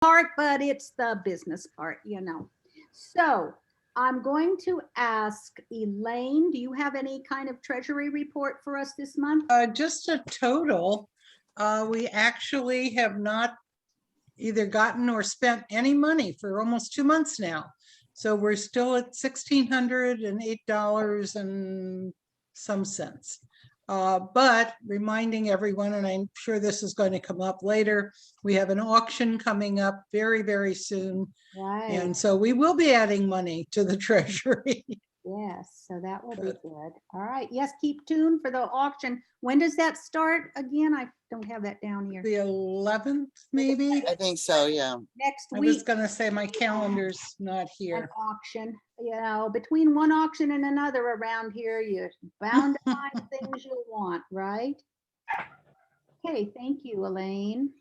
part, but it's the business part, you know. So I'm going to ask Elaine, do you have any kind of treasury report for us this month? Just a total. We actually have not either gotten or spent any money for almost 2 months now. So we're still at $1,608 and some cents. But reminding everyone, and I'm sure this is going to come up later, we have an auction coming up very, very soon. Right. And so we will be adding money to the treasury. Yes, so that will be good. All right. Yes, keep tuned for the auction. When does that start again? I don't have that down here. The 11th, maybe? I think so, yeah. Next I was week, gonna say my calendar's not an here. auction. You know, between one auction and another around here, you're bound to find things you'll want, right? Okay, thank you, Elaine.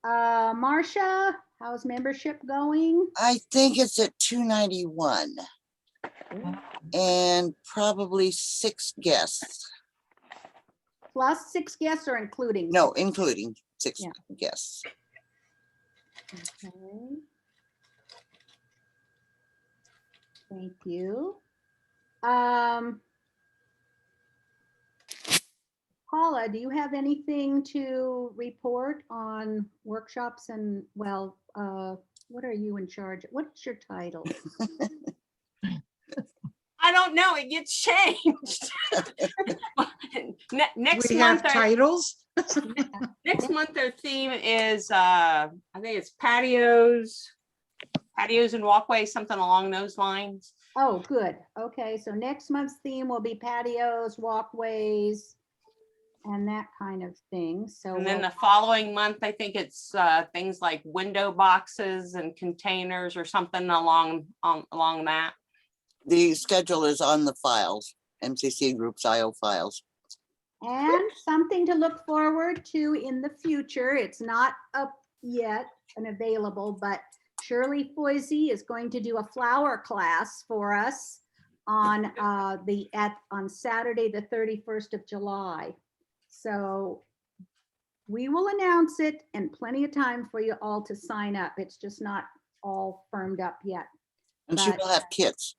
Marcia, how's membership going? I think it's at 291 and probably 6 guests. Plus 6 guests or including? No, including 6 Yeah. guests. Okay. Thank you. Paula, do you have anything to report on workshops and, well, what are you in charge? What's your title? I don't know. It gets changed. Next We month, have titles. next month our theme is I think it's patios and walkways, something along those lines. Oh, good. Okay, so next month's theme will be patios, walkways, and that kind of thing. So And then the following month, I think it's things like window boxes and containers or something along that. The schedule is on the files, MCC Group's IO files. and something to look forward to in the future. It's not up yet and available, but Shirley Foisey is going to do a flower class for us on on Saturday, the 31st of July. So we will announce it and plenty of time for you all to sign up. It's just not all firmed up yet. And she But- will have kits.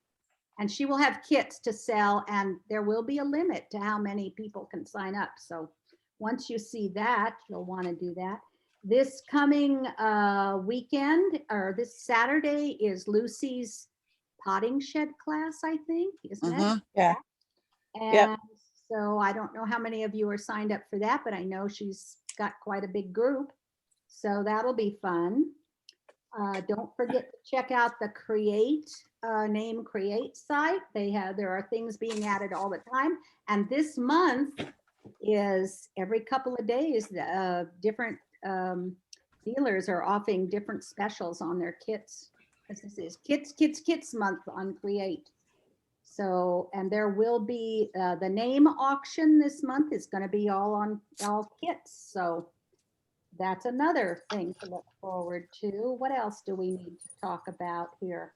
And she will have kits to sell, and there will be a limit to how many people can sign up. So once you see that, you'll want to do that. This coming weekend, or this Saturday, is Lucy's potting shed class, I think, isn't it? Mhm. Yeah. And Yep. so I don't know how many of you are signed up for that, but I know she's got quite a big group. So that'll be fun. Don't forget to check out the Name Create site. There are things being added all the time. And this month is every couple of days, different dealers are offering different specials on their kits. This is Kits month on Create. So, and there will be the name auction this month is going to be all kits. So that's another thing to look forward to. What else do we need to talk about here?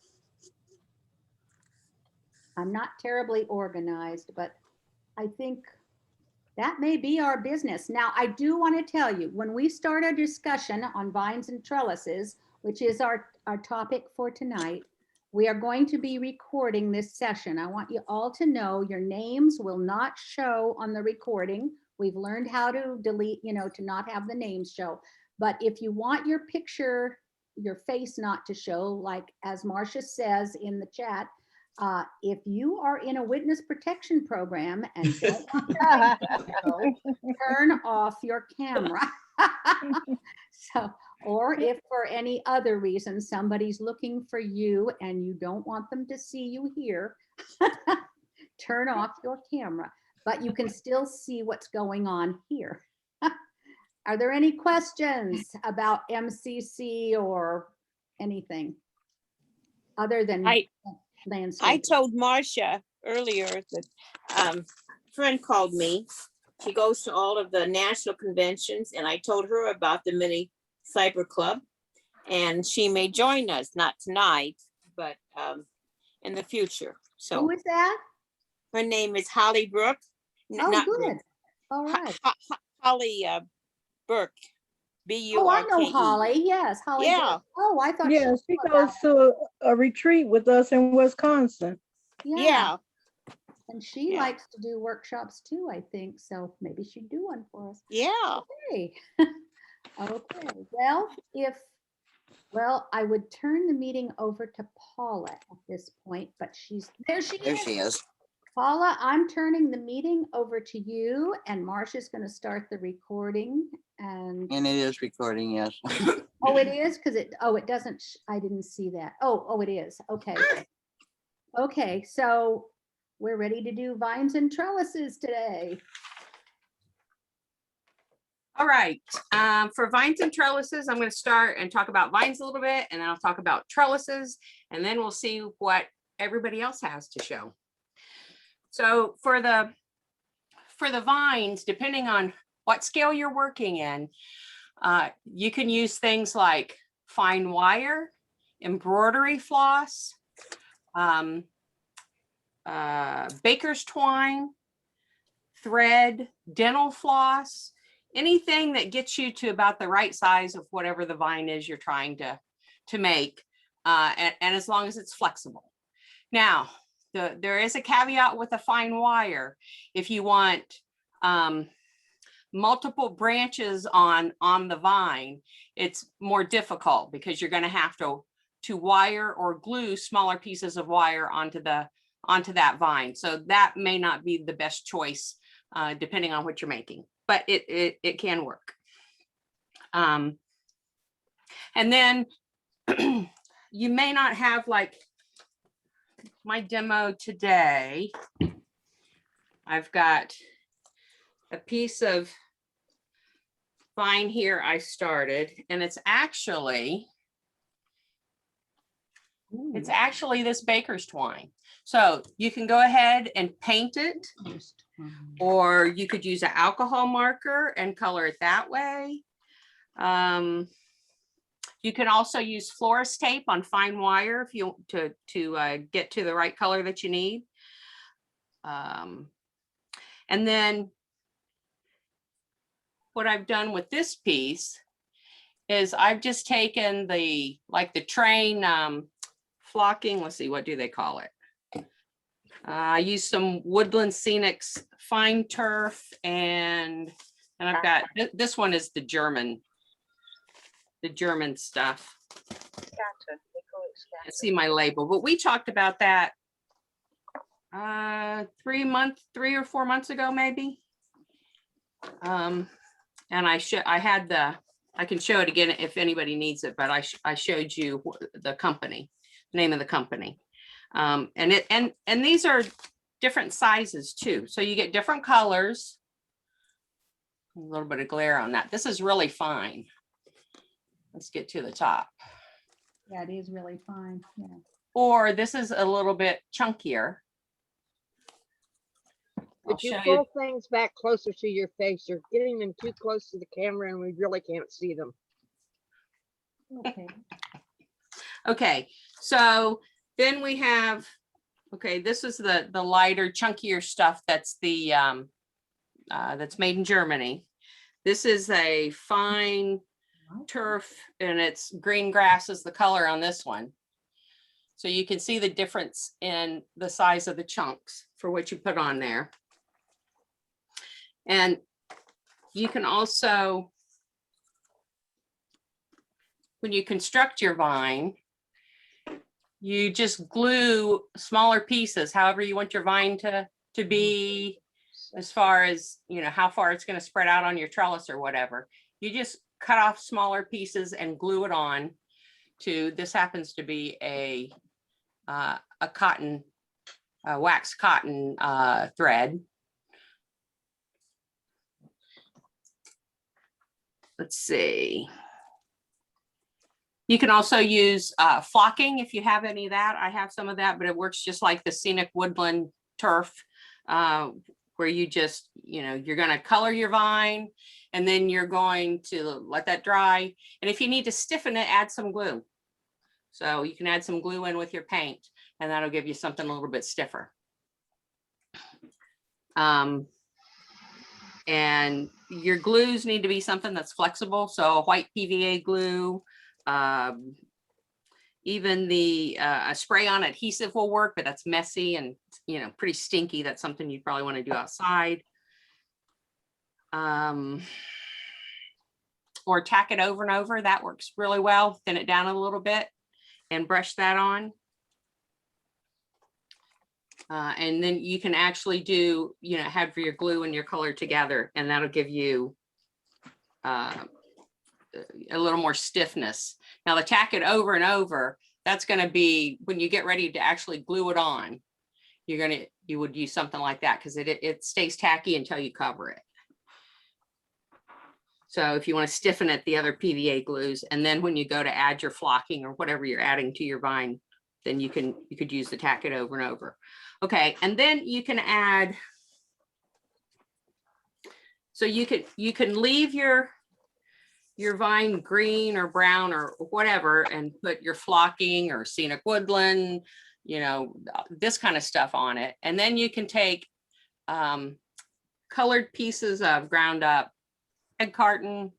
I'm not terribly organized, but I think that may be our business. Now, I do want to tell you, when we start our discussion on vines and trellises, which is our topic for tonight, we are going to be recording this session. I want you all to know your names will not show on the recording. We've learned how to delete, to not have the names show. But if you want your picture, your face not to show, like as Marcia says in the chat, if you are in a witness protection program and don't want your face to show, turn off your camera. So, or if for any other reason somebody's looking for you and you don't want them to see you here, turn off your camera. But you can still see what's going on here. Are there any questions about MCC or anything other than landscape? I told Marcia earlier that a friend called me. She goes to all of the national conventions, and I told her about the mini cyber club, and she may join us, not tonight, but in the future. So Who is that? her name is Holly Brooke. Oh, not good. Brooke. All right. Holly Burke. Oh, I know Burke. Holly. Yes, Holly. Yeah. Burke. Oh, I thought. Yeah, she knew about goes to a retreat with us in Wisconsin. Yeah, Yeah. and she Yeah. likes to do workshops too, I think. So maybe she'd do one for us. Yeah. Okay. Okay. Well, I would turn the meeting over to Paula at this point, but there she There is. she is. Paula, I'm turning the meeting over to you, and Marcia's going to start the recording. And And it is recording, yes. oh, it is because it doesn't. I didn't see that. Oh, it is. Okay. Okay, so we're ready to do vines and trellises today. All right, for vines and trellises, I'm going to start and talk about vines a little bit, and then I'll talk about trellises, and then we'll see what everybody else has to show. So for the vines, depending on what scale you're working in, you can use things like fine wire, embroidery floss, baker's twine, thread, dental floss, anything that gets you to about the right size of whatever the vine is you're trying to make, and as long as it's flexible. Now, there is a caveat with a fine wire. If you want multiple branches on the vine, it's more difficult because you're going to have to wire or glue smaller pieces of wire onto that vine. So that may not be the best choice, depending on what you're making, but it can work. And then you may not have, like my demo today, I've got a piece of vine here I started, and it's actually this baker's twine. So you can go ahead and paint it, or you could use an alcohol marker and color it that way. You can also use florist tape on fine wire if you to get to the right color that you need. And then what I've done with this piece is I've just taken the train flocking. Let's see, what do they call it? I used some Woodland Scenics fine turf, and I've got this one is the German stuff. I see my label, but we talked about that 3 or 4 months ago, maybe. And I can show it again if anybody needs it, but I showed you the company, name of the company. And these are different sizes too. So you get different colors. A little bit of glare on that. This is really fine. Let's get to the top. Yeah, it is really fine. Yeah. Or this is a little bit chunkier. Could you pull things back closer to your face? You're getting them too close to the camera and we really can't see them. Okay. Okay, so then we have, this is the lighter, chunkier stuff that's that's made in Germany. This is a fine turf, and it's green grass is the color on this one. So you can see the difference in the size of the chunks for what you put on there. And you can also, when you construct your vine, you just glue smaller pieces, however you want your vine to be, as far as, how far it's going to spread out on your trellis or whatever. You just cut off smaller pieces and glue it on to, this happens to be a cotton, wax cotton thread. Let's see. You can also use flocking if you have any of that. I have some of that, but it works just like the scenic woodland turf, where you just, you're going to color your vine and then you're going to let that dry. And if you need to stiffen it, add some glue. So you can add some glue in with your paint, and that'll give you something a little bit stiffer. And your glues need to be something that's flexible. So white PVA glue, even the a spray-on adhesive will work, but that's messy and, you know, pretty stinky. That's something you probably want to do outside. Or tack it over and over. That works really well. Thin it down a little bit and brush that on. And then you can actually do, you know, have your glue and your color together, and that'll give you a little more stiffness. Now the tack it over and over, that's going to be when you get ready to actually glue it on, you would use something like that because it stays tacky until you cover it. So if you want to stiffen it, the other PVA glues, and then when you go to add your flocking or whatever you're adding to your vine, then you could use the tack it over and over. Okay, and then you can add, so you can leave your vine green or brown or whatever and put your flocking or scenic woodland, you know, this kind of stuff on it. And then you can take colored pieces of ground up egg carton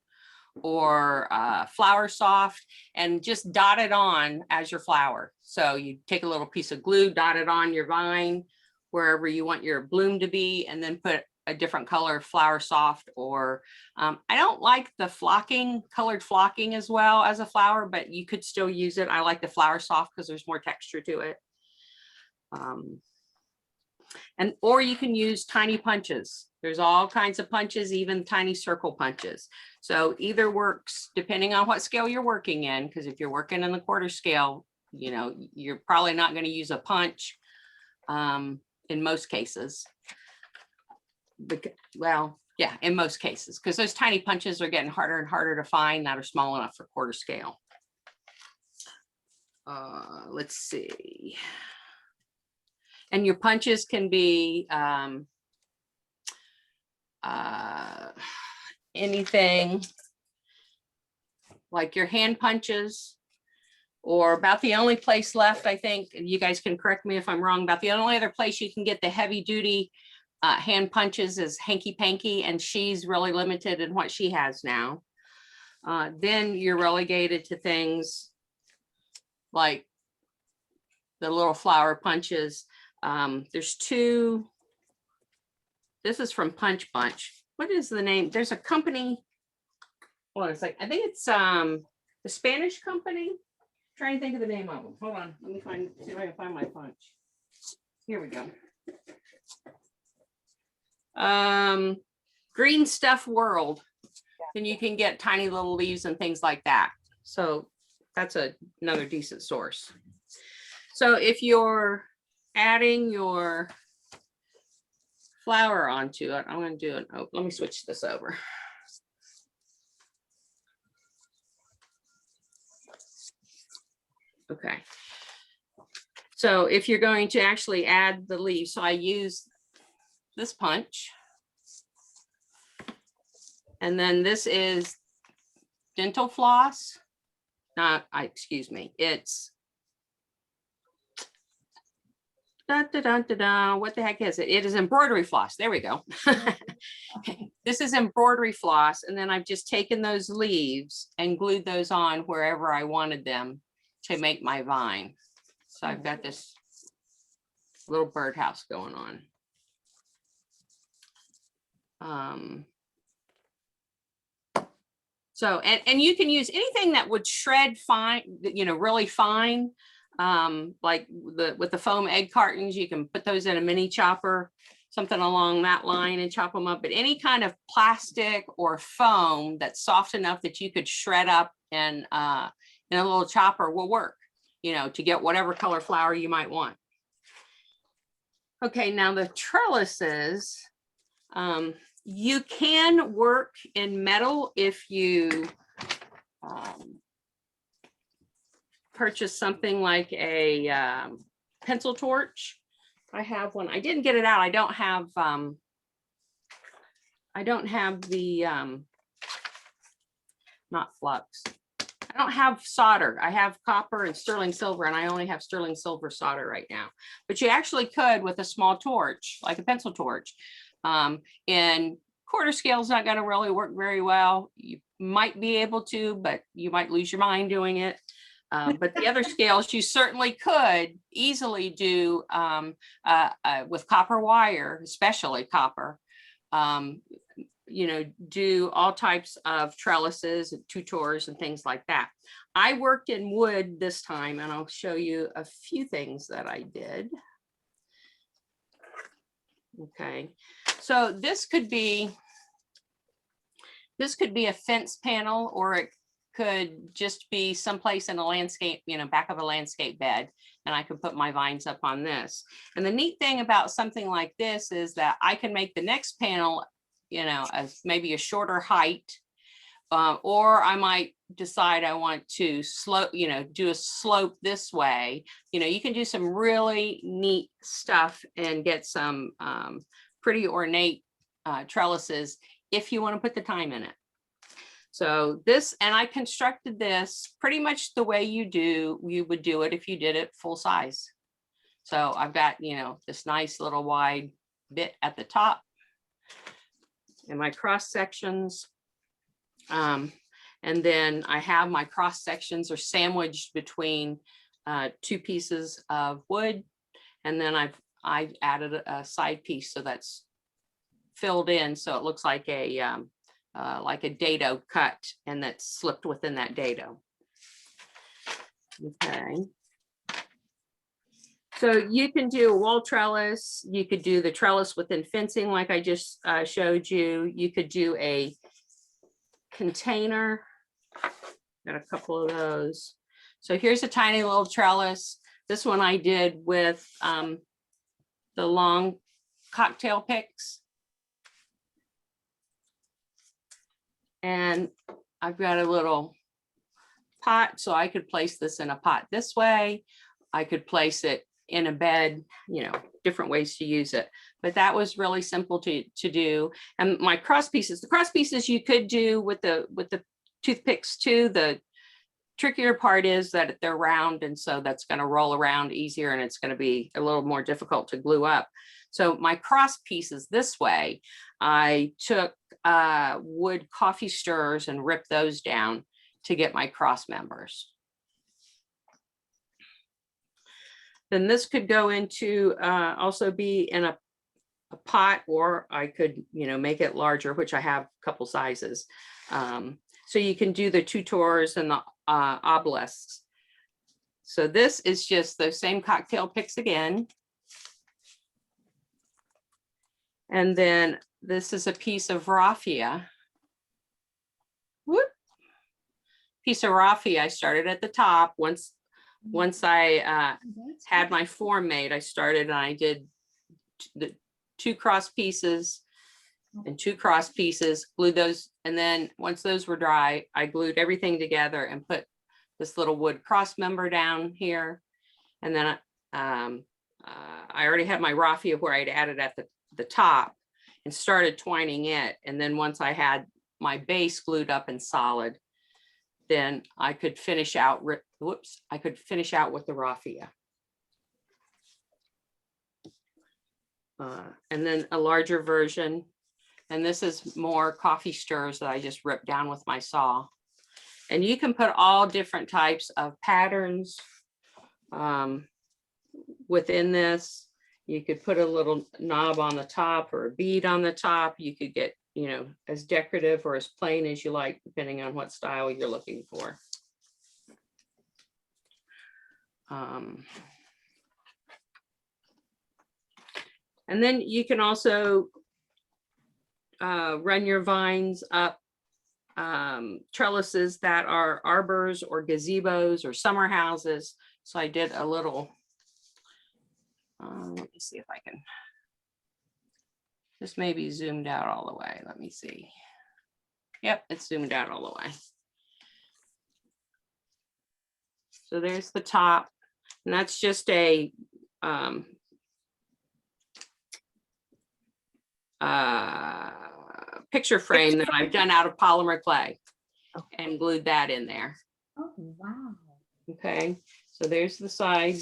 or flower soft and just dot it on as your flower. So you take a little piece of glue, dot it on your vine wherever you want your bloom to be, and then put a different color flower soft. Or I don't like the colored flocking as well as a flower, but you could still use it. I like the flower soft because there's more texture to it. Or you can use tiny punches. There's all kinds of punches, even tiny circle punches. So either works depending on what scale you're working in, because if you're working in the quarter scale, you know, you're probably not going to use a punch in most cases. Well, yeah, in most cases, because those tiny punches are getting harder and harder to find that are small enough for quarter scale. Let's see. And your punches can be anything like your hand punches, or about the only place left, I think, and you guys can correct me if I'm wrong, about the only other place you can get the heavy duty hand punches is Hanky Panky, and she's really limited in what she has now. Then you're relegated to things like the little flower punches. There's two. This is from Punch Bunch. What is the name? There's a company. Hold on a second. I think it's the Spanish company. I'm trying to think of the name of them. Hold on. Let me see if I can find my punch. Here we go. Green Stuff World. And you can get tiny little leaves and things like that. So that's another decent source. So if you're adding your flower onto it, I'm going to do it. Oh, let me switch this over. Okay. So if you're going to actually add the leaves, so I use this punch. And then this is dental floss. Excuse me, it's what the heck is it? It is embroidery floss. There we go. This is embroidery floss. And then I've just taken those leaves and glued those on wherever I wanted them to make my vine. So I've got this little birdhouse going on. So, and you can use anything that would shred fine, you know, really fine. Like with the foam egg cartons, you can put those in a mini chopper, something along that line, and chop them up. But any kind of plastic or foam that's soft enough that you could shred up in a little chopper will work, you know, to get whatever color flower you might want. Okay, now the trellises, you can work in metal if you purchase something like a pencil torch. I have one. I didn't get it out. I don't have the not flux. I don't have solder. I have copper and sterling silver, and I only have sterling silver solder right now. But you actually could with a small torch, like a pencil torch, and quarter scale is not going to really work very well. You might be able to, but you might lose your mind doing it. But the other scales you certainly could easily do with copper wire, especially copper. You know, do all types of trellises and tutors and things like that. I worked in wood this time, and I'll show you a few things that I did. Okay, so this could be a fence panel, or it could just be someplace in a landscape, you know, back of a landscape bed, and I could put my vines up on this. And the neat thing about something like this is that I can make the next panel, you know, as maybe a shorter height, or I might decide I want to slope, you know, do a slope this way. You know, you can do some really neat stuff and get some pretty ornate trellises if you want to put the time in it. So this, and I constructed this pretty much the way you would do it if you did it full size. So I've got, you know, this nice little wide bit at the top and my cross sections. And then I have my cross sections are sandwiched between two pieces of wood. And then I added a side piece, so that's filled in. So it looks like a dado cut, and that's slipped within that dado. Okay. So you can do a wall trellis. You could do the trellis within fencing like I just showed you. You could do a container. Got a couple of those. So here's a tiny little trellis. This one I did with the long cocktail picks. And I've got a little pot, so I could place this in a pot this way. I could place it in a bed, you know, different ways to use it. But that was really simple to do. And my cross pieces, the cross pieces you could do with the toothpicks too. The trickier part is that they're round, and so that's going to roll around easier, and it's going to be a little more difficult to glue up. So my cross pieces this way, I took wood coffee stirrers and ripped those down to get my cross members. Then this could go into also be in a pot, or I could, you know, make it larger, which I have a couple sizes. So you can do the tutors and the obelisks. So this is just those same cocktail picks again. And then this is a piece of raffia. Whoop. Piece of raffia. I started at the top. Once I had my form made, I started and I did the 2 cross pieces and 2 cross pieces, glued those. And then once those were dry, I glued everything together and put this little wood cross member down here. And then I already had my raffia where I'd added at the top and started twining it. And then once I had my base glued up and solid, then I could finish out, I could finish out with the raffia. And then a larger version. And this is more coffee stirrers that I just ripped down with my saw. And you can put all different types of patterns within this. You could put a little knob on the top or a bead on the top. You could get, you know, as decorative or as plain as you like, depending on what style you're looking for. And then you can also run your vines up trellises that are arbors or gazebos or summer houses. So I did a little, let me see if I can, this may be zoomed out all the way. Let me see. Yep, it's zoomed out all the way. So there's the top, and that's just a picture frame that I've done out of polymer clay and glued that in there. Oh, wow. Okay, so there's the side.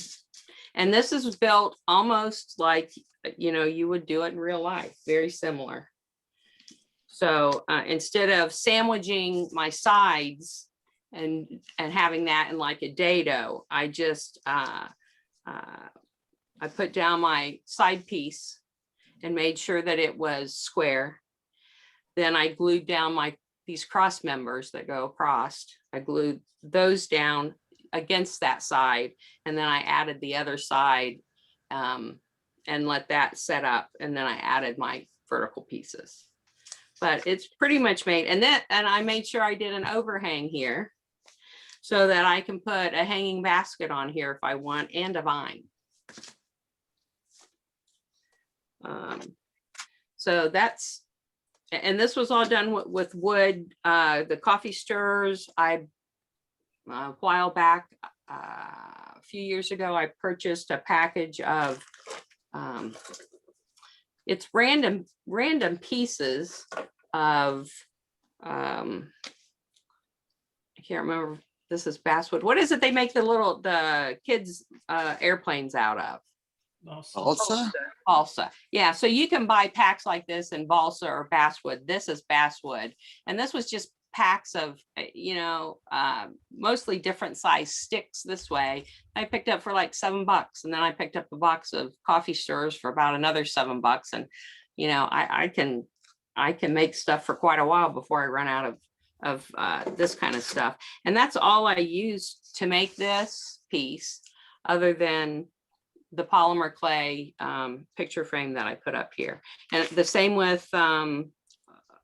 And this is built almost like, you know, you would do it in real life, very similar. So instead of sandwiching my sides and having that in like a dado, I just I put down my side piece and made sure that it was square. Then I glued down these cross members that go across. I glued those down against that side, and then I added the other side and let that set up, and then I added my vertical pieces. But it's pretty much made. And I made sure I did an overhang here so that I can put a hanging basket on here if I want, and a vine. So that's, and this was all done with wood. The coffee stirrers, a while back, a few years ago, I purchased a package of, it's random pieces of, I can't remember, this is basswood. What is it they make the kids airplanes out of? Also, Balsa. Yeah, so you can buy packs like this in balsa or basswood. This is basswood. And this was just packs of, mostly different size sticks this way. I picked up for like $7. And then I picked up a box of coffee stirrers for about another $7. And, I can make stuff for quite a while before I run out of this kind of stuff. And that's all I used to make this piece, other than the polymer clay picture frame that I put up here. And the same with,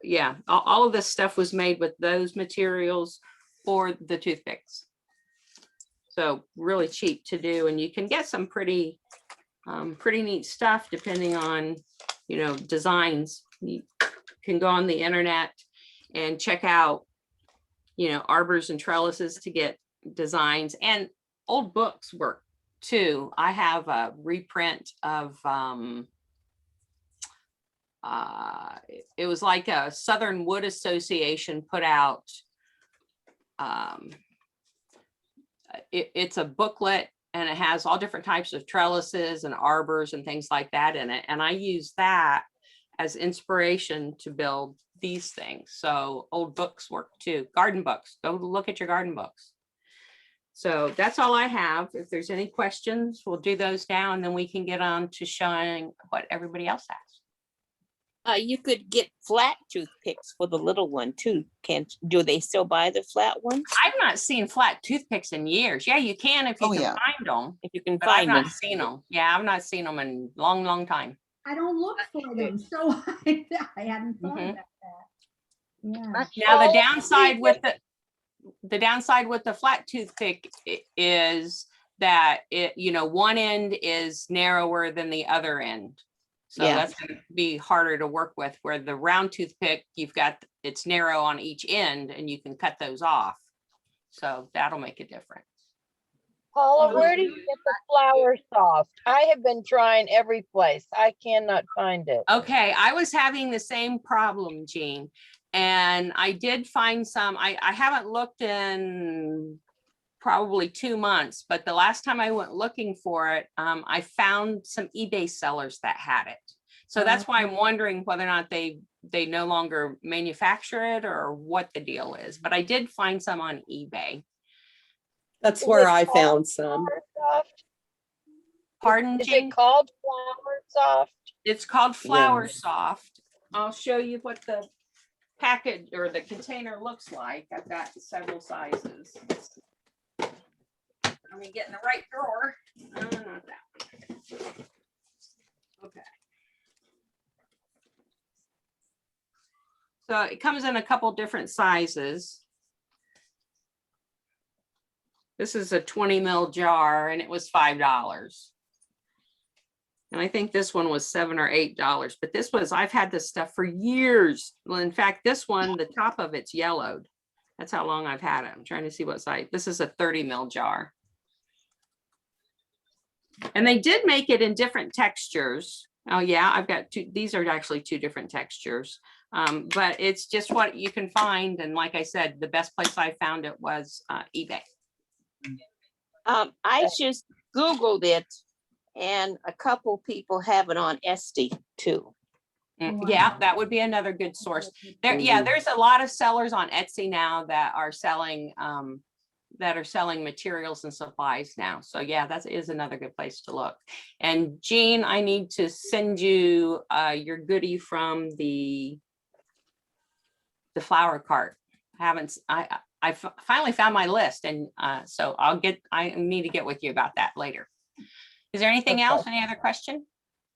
yeah, all of this stuff was made with those materials for the toothpicks. So really cheap to do, and you can get some pretty neat stuff depending on, designs. You can go on the internet and check out, arbors and trellises to get designs, and old books work too. I have a reprint of, it was like a Southern Wood Association put out, it's a booklet, and it has all different types of trellises and arbors and things like that in it. And I use that as inspiration to build these things. So old books work too. Garden books, go look at your garden books. So that's all I have. If there's any questions, we'll do those now, and then we can get on to showing what everybody else has. You could get flat toothpicks for the little one too. Do they still buy the flat ones? I've not seen flat toothpicks in years. Yeah, you can if you can find them. If you can But I've find not them. seen them. Yeah, I've not seen them in a long, long time. I don't look for them, so I hadn't thought Mhm. about that. Yeah. Now, the downside with the flat toothpick is that one end is narrower than the other end. So Yeah. that's going to be harder to work with, where the round toothpick, it's narrow on each end and you can cut those off. So that'll make a difference. Paula, where do you get the flour soft? I have been trying every place. I cannot find it. Okay, I was having the same problem, Jean, and I did find some. I haven't looked in probably 2 months, but the last time I went looking for it, I found some eBay sellers that had it. So that's why I'm wondering whether or not they no longer manufacture it or what the deal is. But I did find some on eBay. That's Is where it I called found some. Flour Soft? Pardon, Is Jean? it called Flour Soft? It's called Flower Soft. I'll show you what the package or the container looks like. I've got several sizes. Let me get in the right drawer. Not that one. Okay. So it comes in a couple different sizes. This is a 20 ml jar, and it was $5. And I think this one was $7 or $8, but this was, I've had this stuff for years. Well, in fact, this one, the top of it's yellowed. That's how long I've had it. I'm trying to see what size. This is a 30 ml jar. And they did make it in different textures. Oh yeah, I've got two. These are actually two different textures. But it's just what you can find. And like I said, the best place I found it was eBay. I just Googled it, and a couple people have it on Etsy too. Yeah, that would be another good source. There, yeah, there's a lot of sellers on Etsy now that are selling materials and supplies now. So yeah, that is another good place to look. And Jean, I need to send you your goodie from the flower cart. I finally found my list, and so I need to get with you about that later. Is there anything Okay. else? Any other question?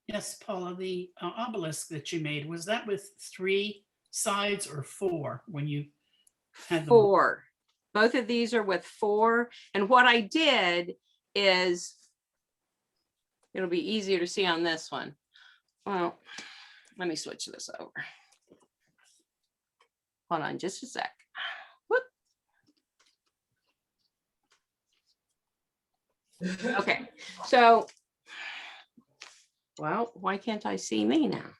Yes, Paula, the obelisk that you made, was that with 3 sides or 4 when you had them? 4. Both of these are with 4. And what I did is, it'll be easier to see on this one. Well, let me switch this over. Hold on just a sec. Whoop. Okay, so, well, why can't I see me now?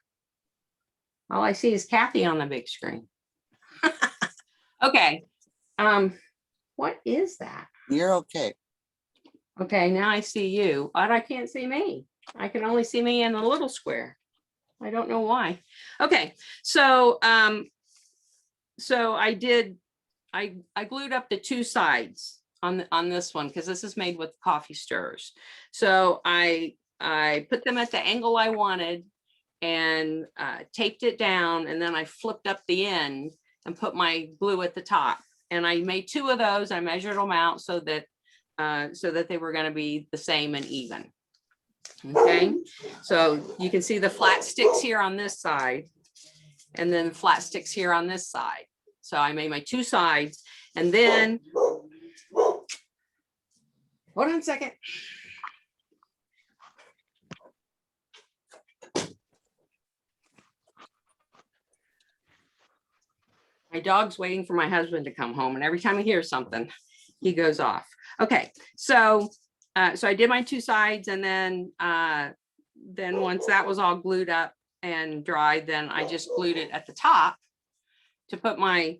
All I see is Kathy on the big screen. Okay, what is that? You're okay. Okay, now I see you, but I can't see me. I can only see me in a little square. I don't know why. Okay, so I glued up the 2 sides on this one because this is made with coffee stirrers. So I put them at the angle I wanted and taped it down, and then I flipped up the end and put my glue at the top. And I made 2 of those. I measured them out so that they were going to be the same and even. Okay, so you can see the flat sticks here on this side, and then flat sticks here on this side. So I made my 2 sides, and then hold on a second. My dog's waiting for my husband to come home, and every time he hears something, he goes off. Okay, so I did my 2 sides, and then once that was all glued up and dried, then I just glued it at the top to put my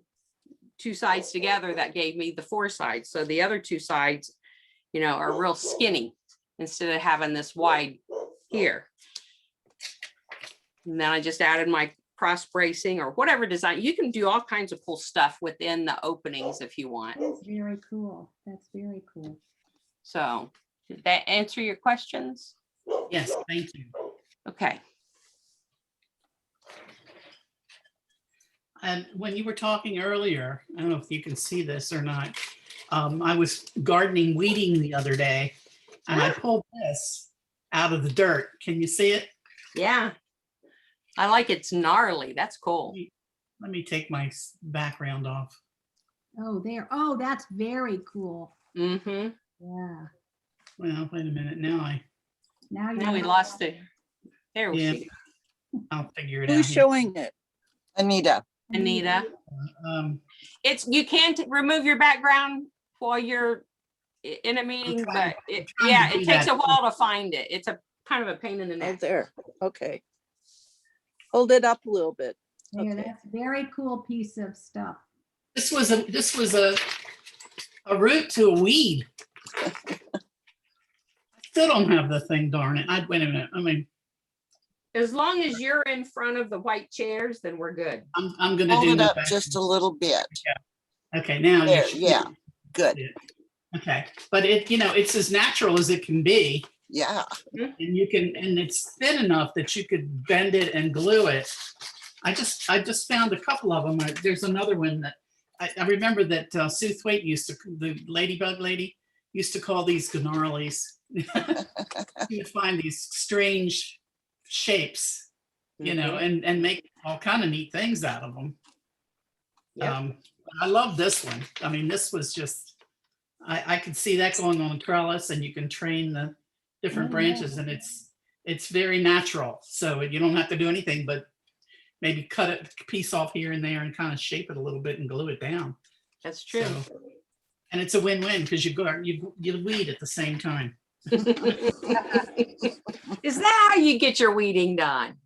2 sides together. That gave me the 4 sides. So the other 2 sides, you know, are real skinny instead of having this wide here. And then I just added my cross bracing or whatever design. You can do all kinds of cool stuff within the openings if you want. That's very cool. That's very cool. So did that answer your questions? Yes, thank you. Okay. And when you were talking earlier, I don't know if you can see this or not. I was gardening weeding the other day, and I pulled this out of the dirt. Can you see it? Yeah. I like it's gnarly. That's cool. Let me take my background off. Oh, there. Oh, that's very cool. Mm-hmm. Yeah. Well, wait a minute. Now Now we lost it. There we Yeah. see. I'll figure it out. Who's here. showing it? Anita. Anita. Um, You can't remove your background while you're in a meeting, trying- but it trying to do takes that. a while to find it. It's a kind of a pain in the Oh, neck. there. Okay. Hold it up a little bit. There, Okay. that's a very cool piece of stuff. this was a root to a weed. I still don't have the thing, darn it. Wait a minute. I mean, As long as you're in front of the white chairs, then we're good. I'm gonna Hold do it the up back- just a little bit. Okay, now you There, should- yeah, good. Okay, but it's as natural as it can be, Yeah. and and it's thin enough that you could bend it and glue it. I just found a couple of them. There's another one that I remember that Sue Thwaite the ladybug lady used to call these gnarlies. You would find these strange shapes, and make all kind of neat things out of them. Yep. I love this one. I mean, this was just, I could see that going on a trellis, and you can train the different branches, and it's very natural. So you don't have to do anything but maybe cut a piece off here and there and kind of shape it a little bit and glue it down. That's true. So, and it's a win-win because you weed at the same time. Is that how you get your weeding done?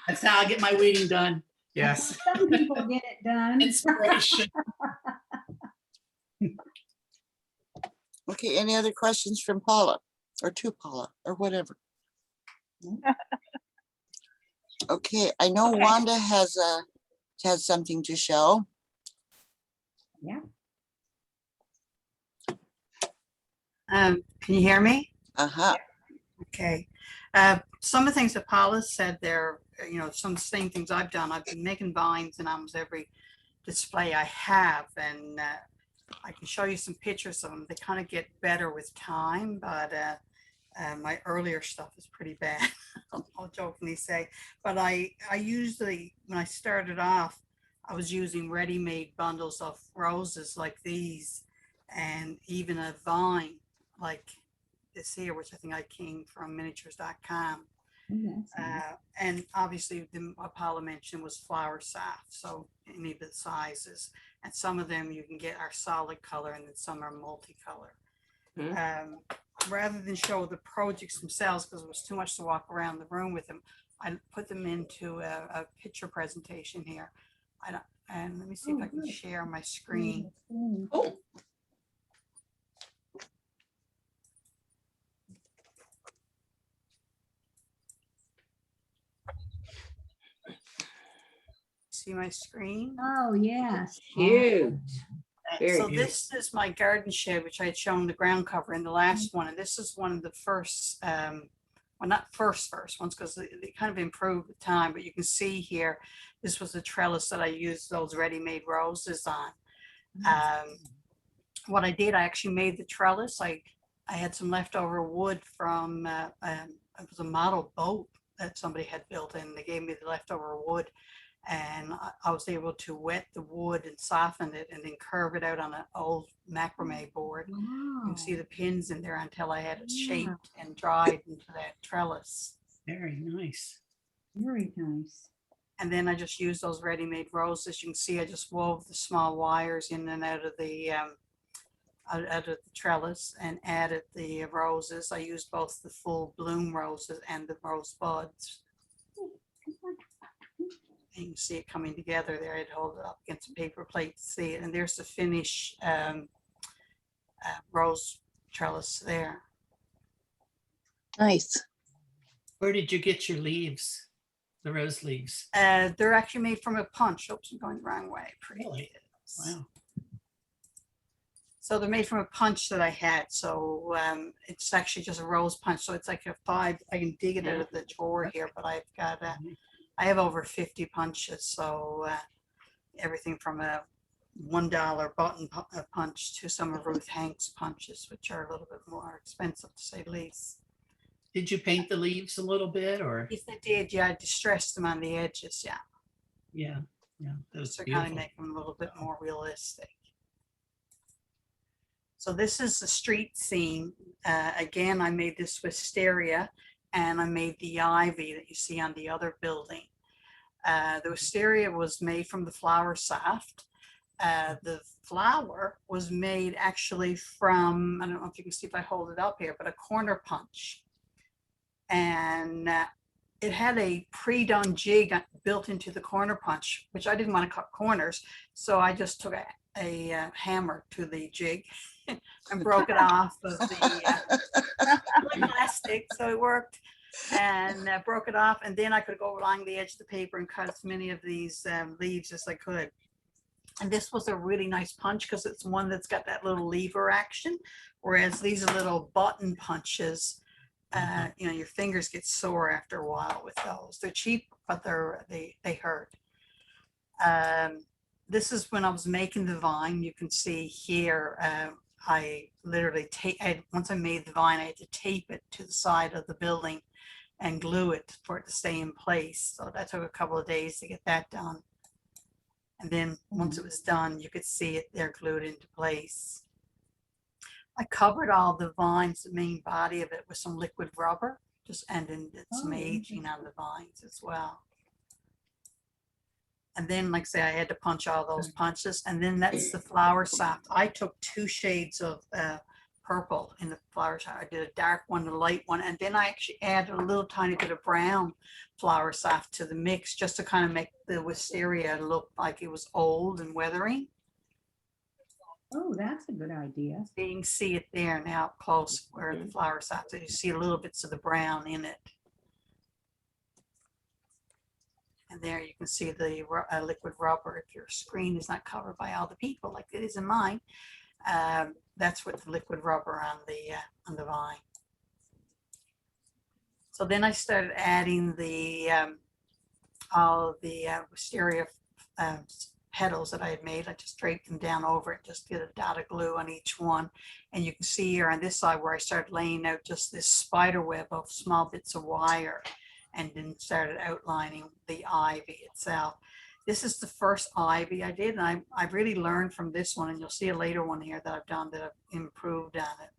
That's how I get my weeding done. Yes. Some people get it done. Inspiration. Okay, any other questions from Paula or to Paula or whatever? Okay, I know Okay. Wanda has something to show. Yeah. Can you hear me? Uh-huh. Okay. Some of the things that Paula said there, some of the same things I've done. I've been making vines in almost every display I have, and I can show you some pictures of them. They kind of get better with time, but my earlier stuff is pretty bad. I'll jokingly say, but I usually, when I started off, I was using ready-made bundles of roses like these, and even a vine like this here, which I think I came from miniatures.com. Oh, that's nice. And obviously the Paula mentioned was flower soft, so any of the sizes, and some of them you can get are solid color and then some are multicolor. Rather than show the projects themselves, because it was too much to walk around the room with them, I put them into a picture presentation here. And let me see if I can good. share my screen. Oh, See my screen? Oh, yes. Cute. Very So good. this is my garden shed, which I had shown the ground cover in the last one. And this is one of the first, well, not first ones, because they kind of improved with time, but you can see here, this was a trellis that I used those ready-made roses on. What I did, I actually made the trellis. I had some leftover wood from, it was a model boat that somebody had built, and they gave me the leftover wood. And I was able to wet the wood and soften it and then curve it out on an old macrame board. You Wow. can see the pins in there until I had it Yeah. shaped and dried into that trellis. very nice. Very nice. And then I just used those ready-made roses. You can see I just wove the small wires in and out of the trellis and added the roses. I used both the full bloom roses and the rose buds. You can see it coming together there. I'd hold it up against a paper plate to see it. And there's the finish rose trellis there. Nice. Where did you get your leaves? The rose leaves? They're actually made from a punch. Oops, I'm going the wrong way. Pretty Really? is. Wow. So they're made from a punch that I had. So it's actually just a rose punch. So it's like a 5, I can dig it out of the drawer here, but I've got, I have over 50 punches. So everything from a $1 button punch to some of Ruth Hanks punches, which are a little bit more expensive to say the least. Did you paint the leaves a little bit, or? If they did, yeah, I distressed them on the edges, yeah. Yeah, yeah, that was So kind beautiful. of make them a little bit more realistic. So this is the street scene. Again, I made this wisteria, and I made the ivy that you see on the other building. The wisteria was made from the flower soft. The flower was made actually from, I don't know if you can see if I hold it up here, but a corner punch. And it had a pre-done jig built into the corner punch, which I didn't want to cut corners. So I just took a hammer to the jig and broke it off of the plastic. So it worked, and broke it off. And then I could go along the edge of the paper and cut as many of these leaves as I could. And this was a really nice punch because it's one that's got that little lever action, whereas these are little button punches. You know, your fingers get sore after a while with those. They're cheap, but they hurt. This is when I was making the vine. You can see here, I literally once I made the vine, I had to tape it to the side of the building and glue it for it to stay in place. So that took a couple of days to get that done. And then once it was done, you could see it there glued into place. I covered all the vines, the main body of it, with some liquid rubber, and then did some aging on the vines as well. And then, like I say, I had to punch all those punches, and then that's the flower soft. I took 2 shades of purple in the flower soft. I did a dark one, a light one, and then I actually added a little tiny bit of brown flower soft to the mix just to kind of make the wisteria look like it was old and weathering. Oh, that's a good idea. So you can see it there now up close where the flower soft is. You see a little bits of the brown in it. And there you can see the liquid rubber. If your screen is not covered by all the people like it is in mine, that's with the liquid rubber on the vine. So then I started adding the all of the wisteria petals that I had made. I just draped them down over it, just did a dot of glue on each one. And you can see here on this side where I started laying out just this spider web of small bits of wire, and then started outlining the ivy itself. This is the first ivy I did, and I've really learned from this one, and you'll see a later one here that I've done that I've improved on it.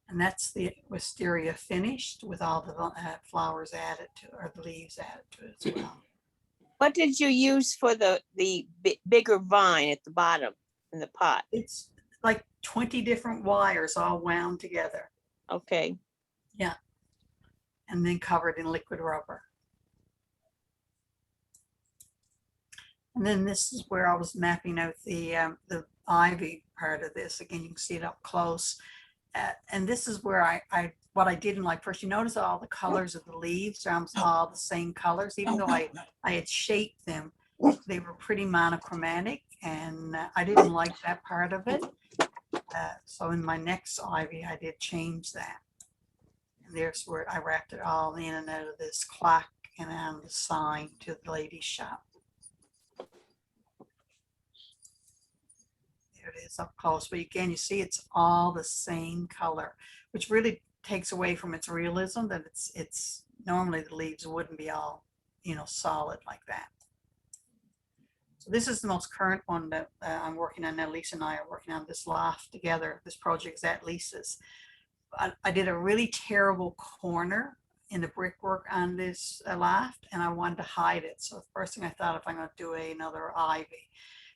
And that's the wisteria finished with all the flowers added to, or the leaves added to it as well. What did you use for the bigger vine at the bottom in the pot? It's like 20 different wires all wound together. Okay. Yeah. And then covered in liquid rubber. And then this is where I was mapping out the ivy part of this. Again, you can see it up close. And this is where what I didn't like first. You notice all the colors of the leaves are almost all the same colors, even though I had shaped them. They were pretty monochromatic, and I didn't like that part of it. So in my next ivy, I did change that. And there's where I wrapped it all in and out of this clock and on the sign to the lady's shop. There it is up close. But again, you see it's all the same color, which really takes away from its realism, that it's normally the leaves wouldn't be all, solid like that. So this is the most current one that I'm working on now. Lisa and I are working on this loft together. This project is at Lisa's. I did a really terrible corner in the brickwork on this loft, and I wanted to hide it. So the first thing I thought, if I'm going to do another ivy.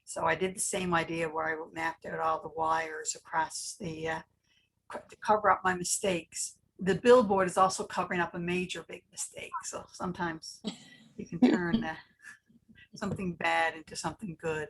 So I did the same idea where I mapped out all the wires across the, to cover up my mistakes. The billboard is also covering up a major big mistake. So sometimes you can turn something bad into something good.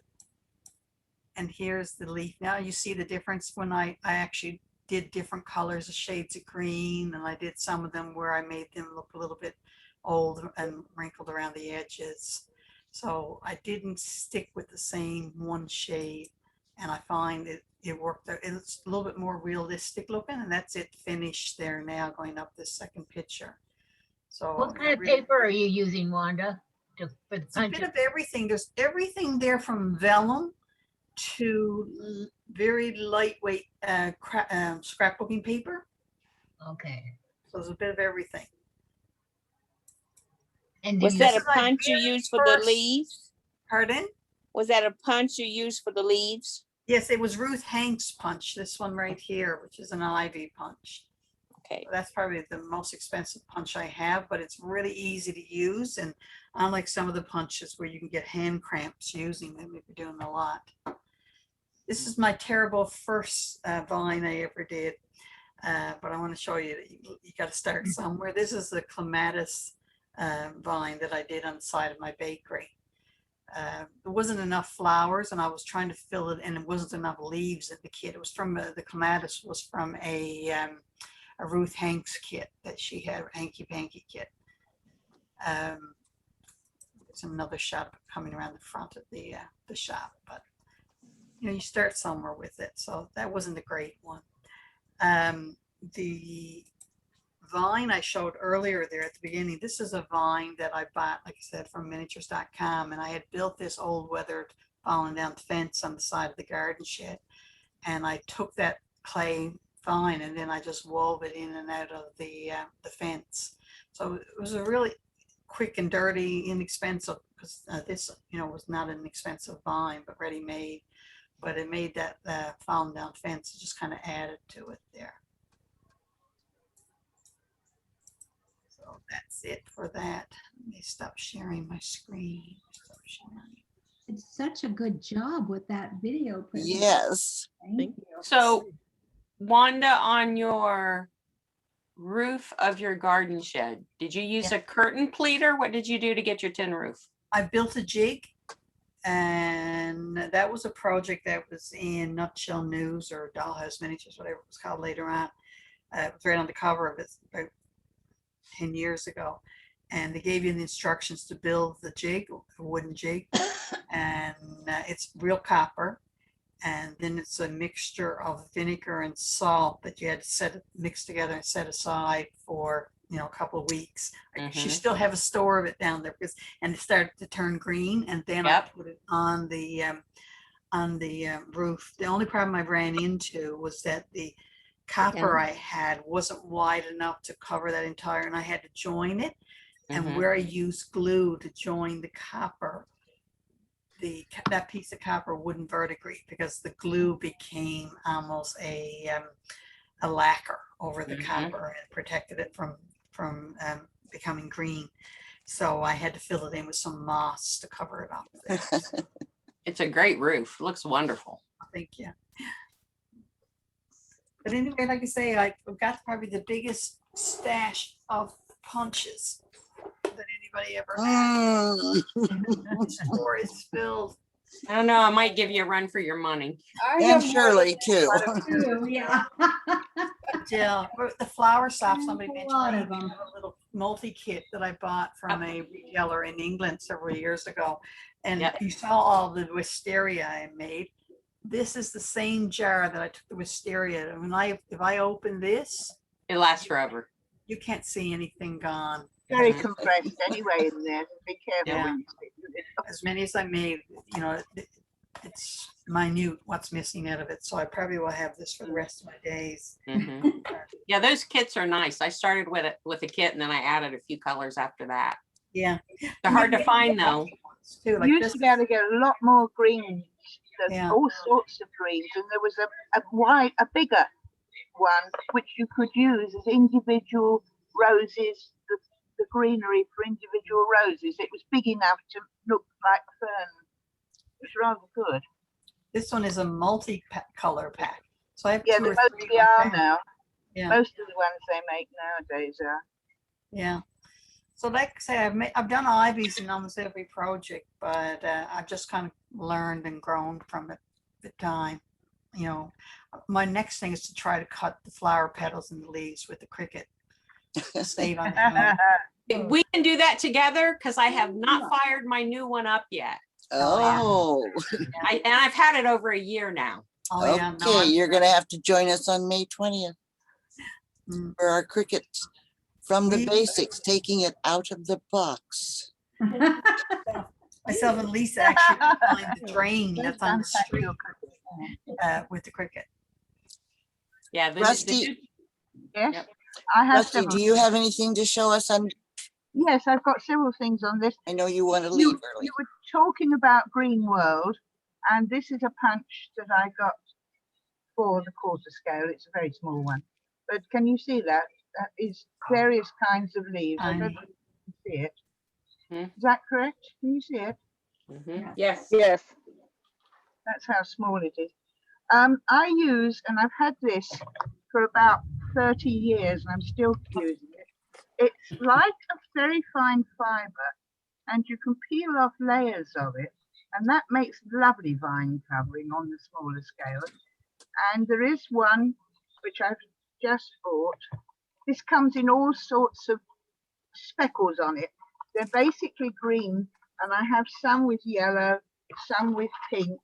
And here's the leaf. Now you see the difference when I actually did different colors of shades of green, and I did some of them where I made them look a little bit old and wrinkled around the edges. So I didn't stick with the same one shade, and I find it worked out. It's a little bit more realistic looking, and that's it finished there now going up this second picture. So what kind of paper are you using, Wanda? It's a bit of everything. There's everything there from vellum to very lightweight scrapbooking paper. Okay. So there's a bit of everything. And was that a punch you used for the leaves? Pardon? Was that a punch you used for the leaves? Yes, it was Ruth Hanks punch, this one right here, which is an ivy punch. Okay. So that's probably the most expensive punch I have, but it's really easy to use. And unlike some of the punches where you can get hand cramps using them if you're doing a lot. This is my terrible first vine I ever did, but I want to show you that you got to start somewhere. This is the Clematis vine that I did on the side of my bakery. There wasn't enough flowers, and I was trying to fill it, and it wasn't enough leaves in the kit. It was from the Clematis was from a Ruth Hanks kit that she had, a hanky panky kit. There's another shot coming around the front of the shop, but you start somewhere with it. So that wasn't a great one. The vine I showed earlier there at the beginning, this is a vine that I bought, like I said, from miniatures.com, and I had built this old weathered fallen down fence on the side of the garden shed, and I took that clay vine and then I just wove it in and out of the fence. So it was a really quick and dirty, inexpensive, because this was not an expensive vine but ready made, but it made that fallen down fence, just kind of added to it there. So that's it for that. Let me stop sharing my screen. Stop sharing. It's such a good job with that video. presentation. Yes. Thank you. So Wanda, on your roof of your garden shed, did you use a curtain pleater? What did you do to get your tin roof? I built a jig, and that was a project that was in Nutshell News or Dollhouse Miniatures, whatever it was called later on. It was right on the cover of it about 10 years ago. and they gave you the instructions to build the jig, a wooden jig, and it's real copper. And then it's a mixture of vinegar and salt that you had to mix together and set aside for, you know, a couple of weeks. She still have a store of it down there and it started to turn green. And then I put it on the roof. The only problem I ran into was that the copper I had wasn't wide enough to cover that entire, and I had to join it. And where I used glue to join the copper, that piece of copper wouldn't verdigris because the glue became almost a lacquer over the copper and protected it from becoming green. So I had to fill it in with some moss to cover it up. It's a great roof. Looks wonderful. Thank you. But anyway, like I say, I've got probably the biggest stash of punches that anybody ever had. The store is filled. I don't know. I might give you a run for your money. And Shirley too. Yeah. Yeah, the flower shop, somebody A lot mentioned of them. a little multi-kit that I bought from a retailer in England several years ago. And you saw all the wisteria I made. This is the same jar that I took the wisteria. And if I open this, it lasts forever. You can't see anything gone. Very compressed anyway in there. Be careful when you stick with it. As many as I made, you know, it's minute what's missing out of it. So I probably will have this for the rest of my days. Yeah, those kits are nice. I started with a kit and then I added a few colors after that. Yeah. They're hard to find though. You used to be able to get a lot more greens. There's all sorts of greens, and there was a bigger one which you could use as individual roses, the greenery for individual roses. It was big enough to look like fern. It was rather good. This one is a multi-color pack. So I have they two or mostly three are now. Yeah. Most of the ones they make nowadays are. Yeah. So like I say, I've done ivies in almost every project, but I've just kind of learned and grown from it the time. You know, my next thing is to try to cut the flower petals and the leaves with the Cricut. Save on that. We can do that together because I have not fired my new one up yet. Oh. And I've had it over a year now. Oh, yeah. Okay, you're gonna have to join us on May 20th for our Cricut from the basics, taking it out of the box. Myself and Lisa actually find the drain that's on the street with the Cricut. Yeah, Rusty, yes, I have. Rusty, do you have anything to show us on? Yes, I've got several things on this. I know you want to leave early. You were talking about Green World, and this is a punch that I got for the quarter scale. It's a very small one, but can you see that? That is various kinds of leaves. I don't know if you can see it. Is that correct? Can you see it? Yes. Yes. That's how small it is. I use, and I've had this for about 30 years, and I'm still using it. It's like a very fine fiber, and you can peel off layers of it, and that makes lovely vine covering on the smaller scale. And there is one which I've just bought. This comes in all sorts of speckles on it. They're basically green, and I have some with yellow, some with pink,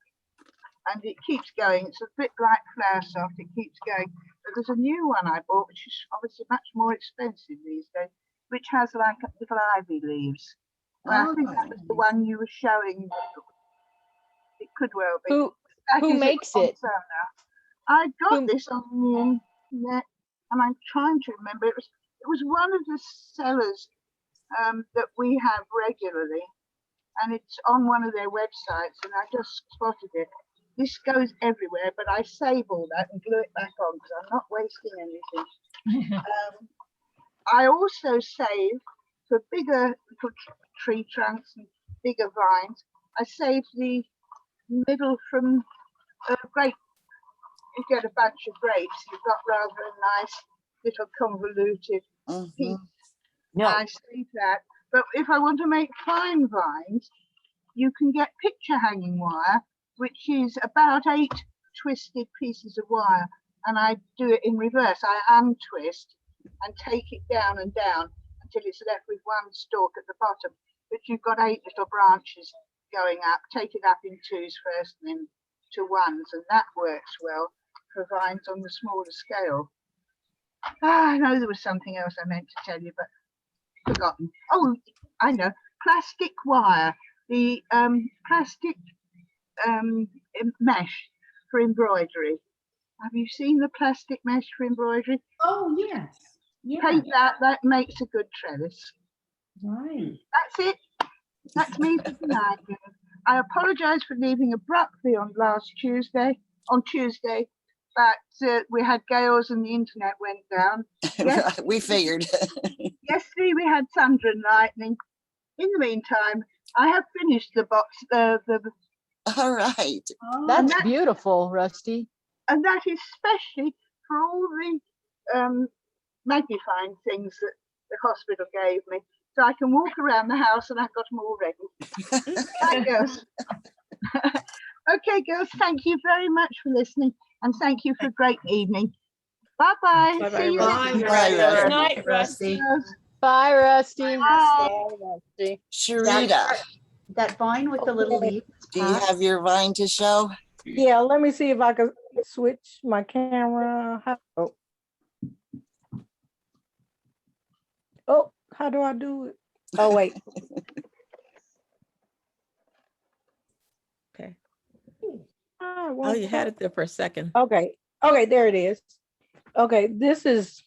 and it keeps going. It's a bit like Flower Soft, it keeps going. But there's a new one I bought, which is obviously much more expensive these days, which has like little ivy leaves. Well, I think that was the one you were showing. It could well be. Who makes it? I got this on the internet, and I'm trying to remember. It was one of the sellers that we have regularly, and it's on one of their websites, and I just spotted it. This goes everywhere, but I save all that and glue it back on because I'm not wasting anything. I also save for bigger tree trunks and bigger vines. I save the middle from grape. You get a bunch of grapes, you've got rather a nice little convoluted piece. I save that. But if I want to make fine vines, you can get picture hanging wire, which is about 8 twisted pieces of wire, and I do it in reverse. I untwist and take it down and down until it's left with one stalk at the bottom. But you've got 8 little branches going up. Take it up in 2s first, and then to 1s, and that works well for vines on the smaller scale. I know there was something else I meant to tell you, but forgotten. Oh, I know. Plastic wire. The plastic mesh for embroidery. Have you seen the plastic mesh for embroidery? Oh, yes. Yeah. Take that. That makes a good trellis. Right. That's it. That's me for tonight. I apologise for leaving abruptly on Tuesday, but we had gales and the internet went down. Yes, We figured. yesterday we had thunder and lightning. In the meantime, I have finished the box. All right. Oh, That's that- beautiful, Rusty. And that is especially for all the magnifying things that the hospital gave me. So I can walk around the house and I've got them all ready. Right, girls. Okay, girls, thank you very much for listening, and thank you for a great evening. Bye-bye. Bye-bye, See you Rusty. next Bye, week. Rusty. Good night, Rusty. Girls. Bye, Rusty. Bye. Bye, Rusty. Sharita, that vine with the little Okay. leaves. do you have your vine to show? Yeah, let me see if I can switch my camera. Oh, how do I do it? Oh, wait. Okay. Oh, You had it there for a second. Okay. Okay, there it is. Okay, this is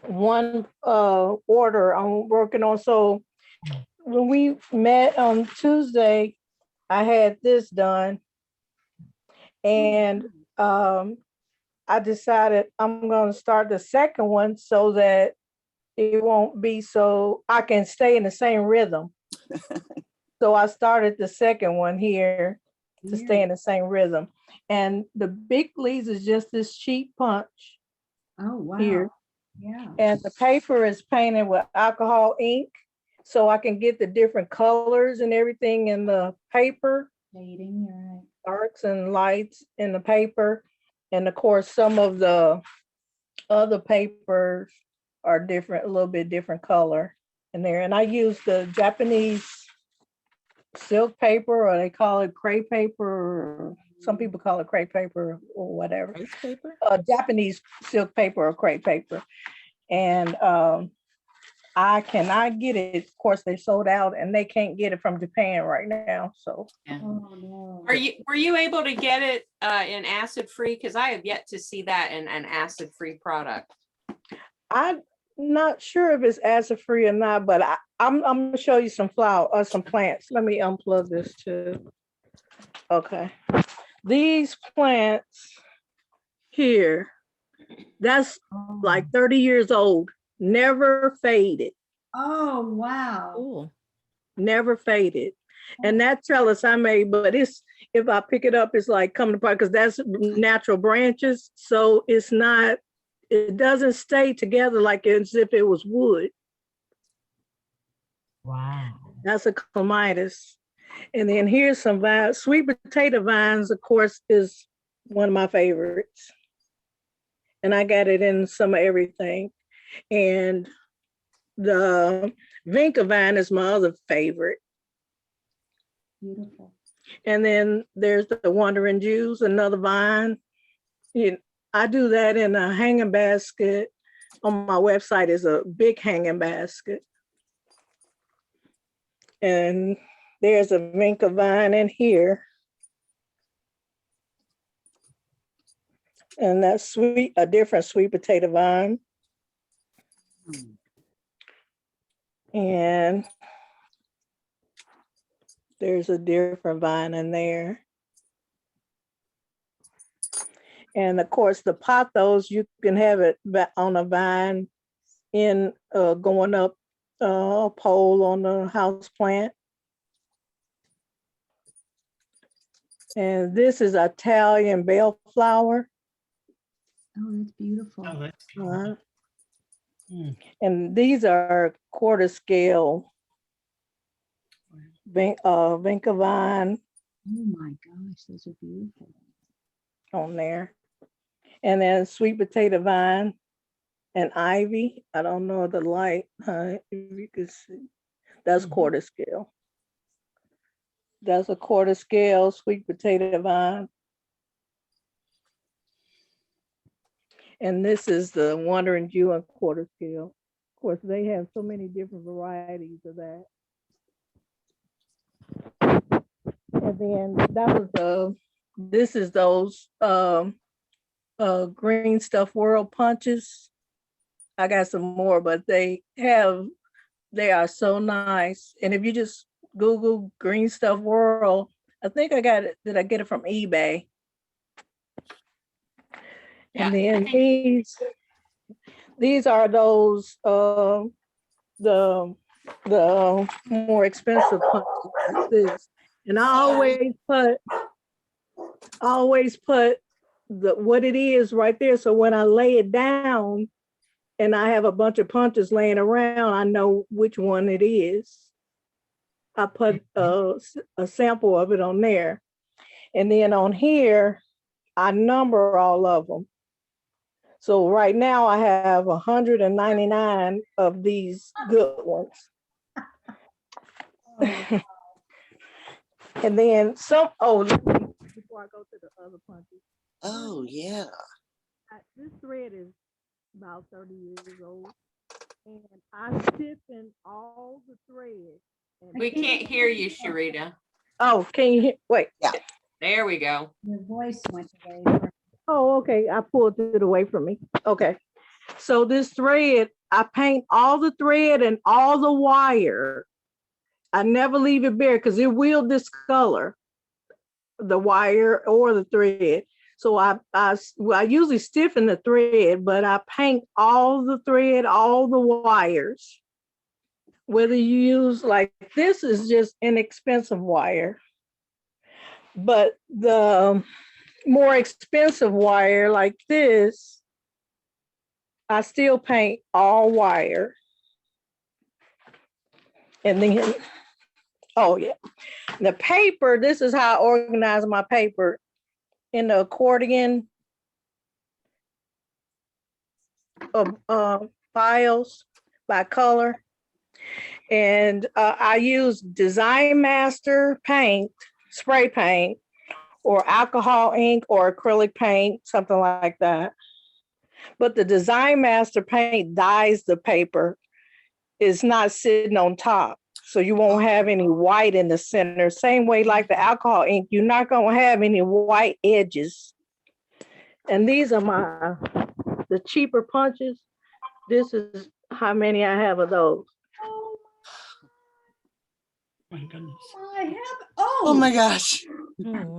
one order I'm working on. So when we met on Tuesday, I had this done. And I decided I'm going to start the second one so that it won't be so I can stay in the same rhythm. So I started the second one here to stay in the same rhythm. And the big leaves is just this sheet punch Oh, wow. here. Yeah. And the paper is painted with alcohol ink, so I can get the different colors and everything in the paper, Shading, you're right. darks and lights in the paper. And of course, some of the other papers are different, a little bit different color in there. And I use the Japanese silk paper, or they call it crepe paper, or some people call it crepe paper or whatever. Crepe paper? Japanese silk paper or crepe paper. And I cannot get it. Of course, they sold out and they can't get it from Japan right now. So Oh, no. Were you able to get it in acid free? Because I have yet to see that in an acid free product. I'm not sure if it's acid free or not, but I'm gonna show you some some plants. Let me unplug this too. Okay. These plants here, that's like 30 years old, never faded, Oh, wow. Cool. never faded. And that trellis I made, but it's, if I pick it up, it's like coming apart because that's natural branches. So it's not, it doesn't stay together like as if it was wood. Wow. That's a clematis. And then here's some vines. Sweet potato vines, of course, is one of my favorites. And I got it in some of everything. And the vinca vine is my other favorite. Beautiful. And then there's the Wandering Jews, another vine. I do that in a hanging basket. On my website is a big hanging basket. And there's a vinca vine in here. And that's a different sweet potato vine. And there's a different vine in there. And of course, the pothos, you can have it on a vine in going up a pole on the house plant. And this is Italian bellflower. Oh, that's beautiful. Oh, that's beautiful. And these are quarter scale vinca vine Oh my gosh, those are beautiful. on there. And then sweet potato vine. and ivy. I don't know the light, if you can see. That's quarter scale. That's a quarter scale sweet potato vine. And this is the Wandering Jew and quarter scale. Of course, they have so many different varieties of that. And then that was this is those green stuff world punches. I got some more, but they are so nice. And if you just Google green stuff world, I think I got it. Did I get it from eBay? And then these are those the more expensive punches like this. And I always put the what it is right there. So when I lay it down and I have a bunch of punches laying around, I know which one it is. I put a sample of it on there. And then on here, I number all of them. So right now I have 199 of these good ones. And then before I go to the other punches. Oh, yeah. This thread is about 30 years old. And I stiffen all the threads. We can't hear you, Sharita. Oh, can you hear? Wait. Yeah. There we go. Your voice went away. Oh, okay. I pulled it away from me. Okay. So this thread, I paint all the thread and all the wire. I never leave it bare because it will discolor the wire or the thread. So I usually stiffen the thread, but I paint all the thread, all the wires. Whether you use like this is just inexpensive wire, but the more expensive wire like this, I still paint all wire. And then, oh yeah, the paper, this is how I organize my paper in the accordion of files by color. And I use Design Master paint, spray paint, or alcohol ink or acrylic paint, something like that. But the Design Master paint dyes the paper. It's not sitting on top. So you won't have any white in the center. Same way like the alcohol ink, you're not gonna have any white edges. And these are the cheaper punches. This is how many I have of those. My goodness. I have, Oh my gosh.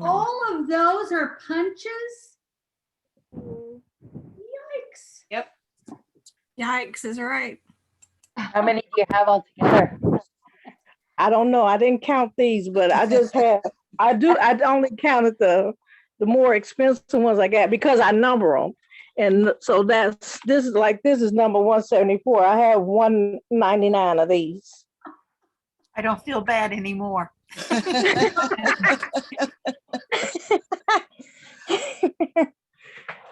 all of those are punches? Yikes. Yep. Yikes is right. How many do you have altogether? I don't know. I didn't count these, but I just had, I only counted the more expensive ones I got because I number them. And so this is number 174. I have 199 of these. I don't feel bad anymore.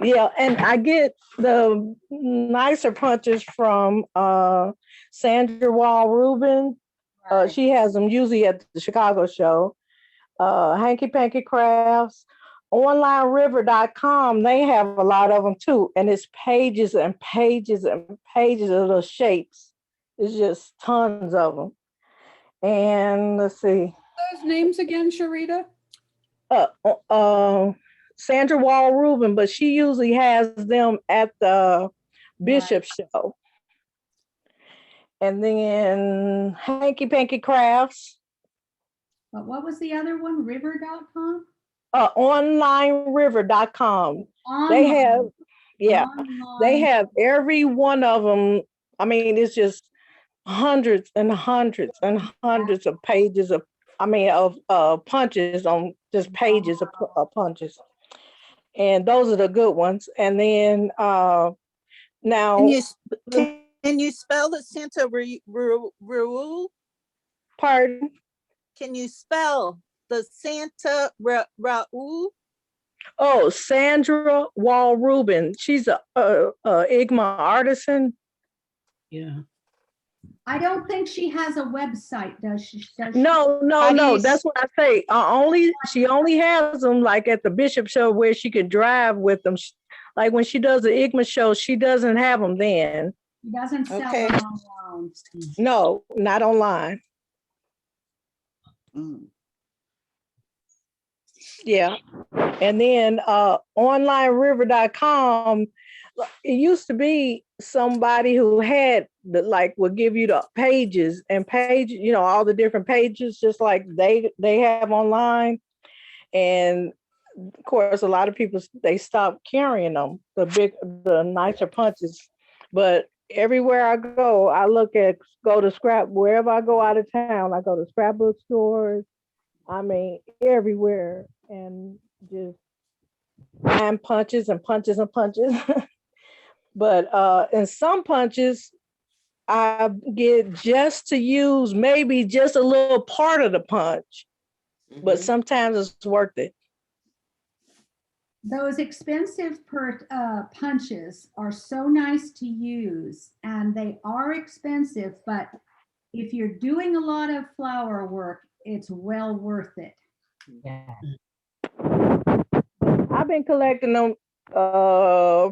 Yeah, and I get the nicer punches from Sandra Wall Rubin. She has them usually at the Chicago show. Hanky Panky Crafts. OnlineRiver.com, they have a lot of them too. And it's pages and pages and pages of those shapes. It's just tons of them. And let's see. Those names again, Sharita? Sandra Wall Rubin, but she usually has them at the Bishop show. And then Hanky Panky Crafts. But what was the other one? River.com? OnlineRiver.com. They have, they have every one of them. I mean, it's just hundreds and hundreds and hundreds of pages of punches on just pages of punches. And those are the good ones. And then now. Can you spell the Santa Raul? Pardon? Can you spell the Santa Raul? Oh, Sandra Wall Rubin. She's a IGMA artisan. Yeah. I don't think she has a website, does she? Does she? No, How do no. you That's what I say. She only has them like at the Bishop show where she can drive with them. Like when she does the IGMA show, she doesn't have them then. She doesn't sell Okay. them online. No, not online. Mm. Yeah. And then onlineriver.com, it used to be somebody who had would give you the pages and all the different pages, just like they have online. And of course, a lot of people, they stopped carrying them, the nicer punches. But everywhere I go, wherever I go out of town, I go to scrapbook stores. I mean, everywhere, and just buying punches and punches and punches. But in some punches, I get just to use maybe just a little part of the punch, but sometimes it's worth it. Those expensive punches are so nice to use, and they are expensive, but if you're doing a lot of flower work, it's well worth it. Yeah. I've been collecting them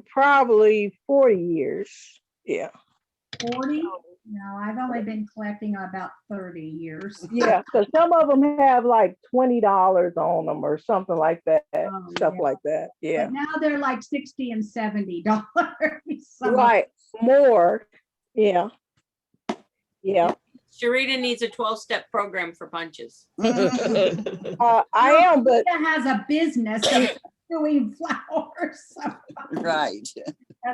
probably 40 years. Yeah. 40? No, I've only been collecting about 30 years. Yeah, because some of them have like $20 on them or something like that. Stuff like that. Yeah. But now they're like $60 and $70. Right. More. Yeah. Yeah. Sharita needs a 12-step program for punches. I am, but Sharita has a business doing flowers. So. Right.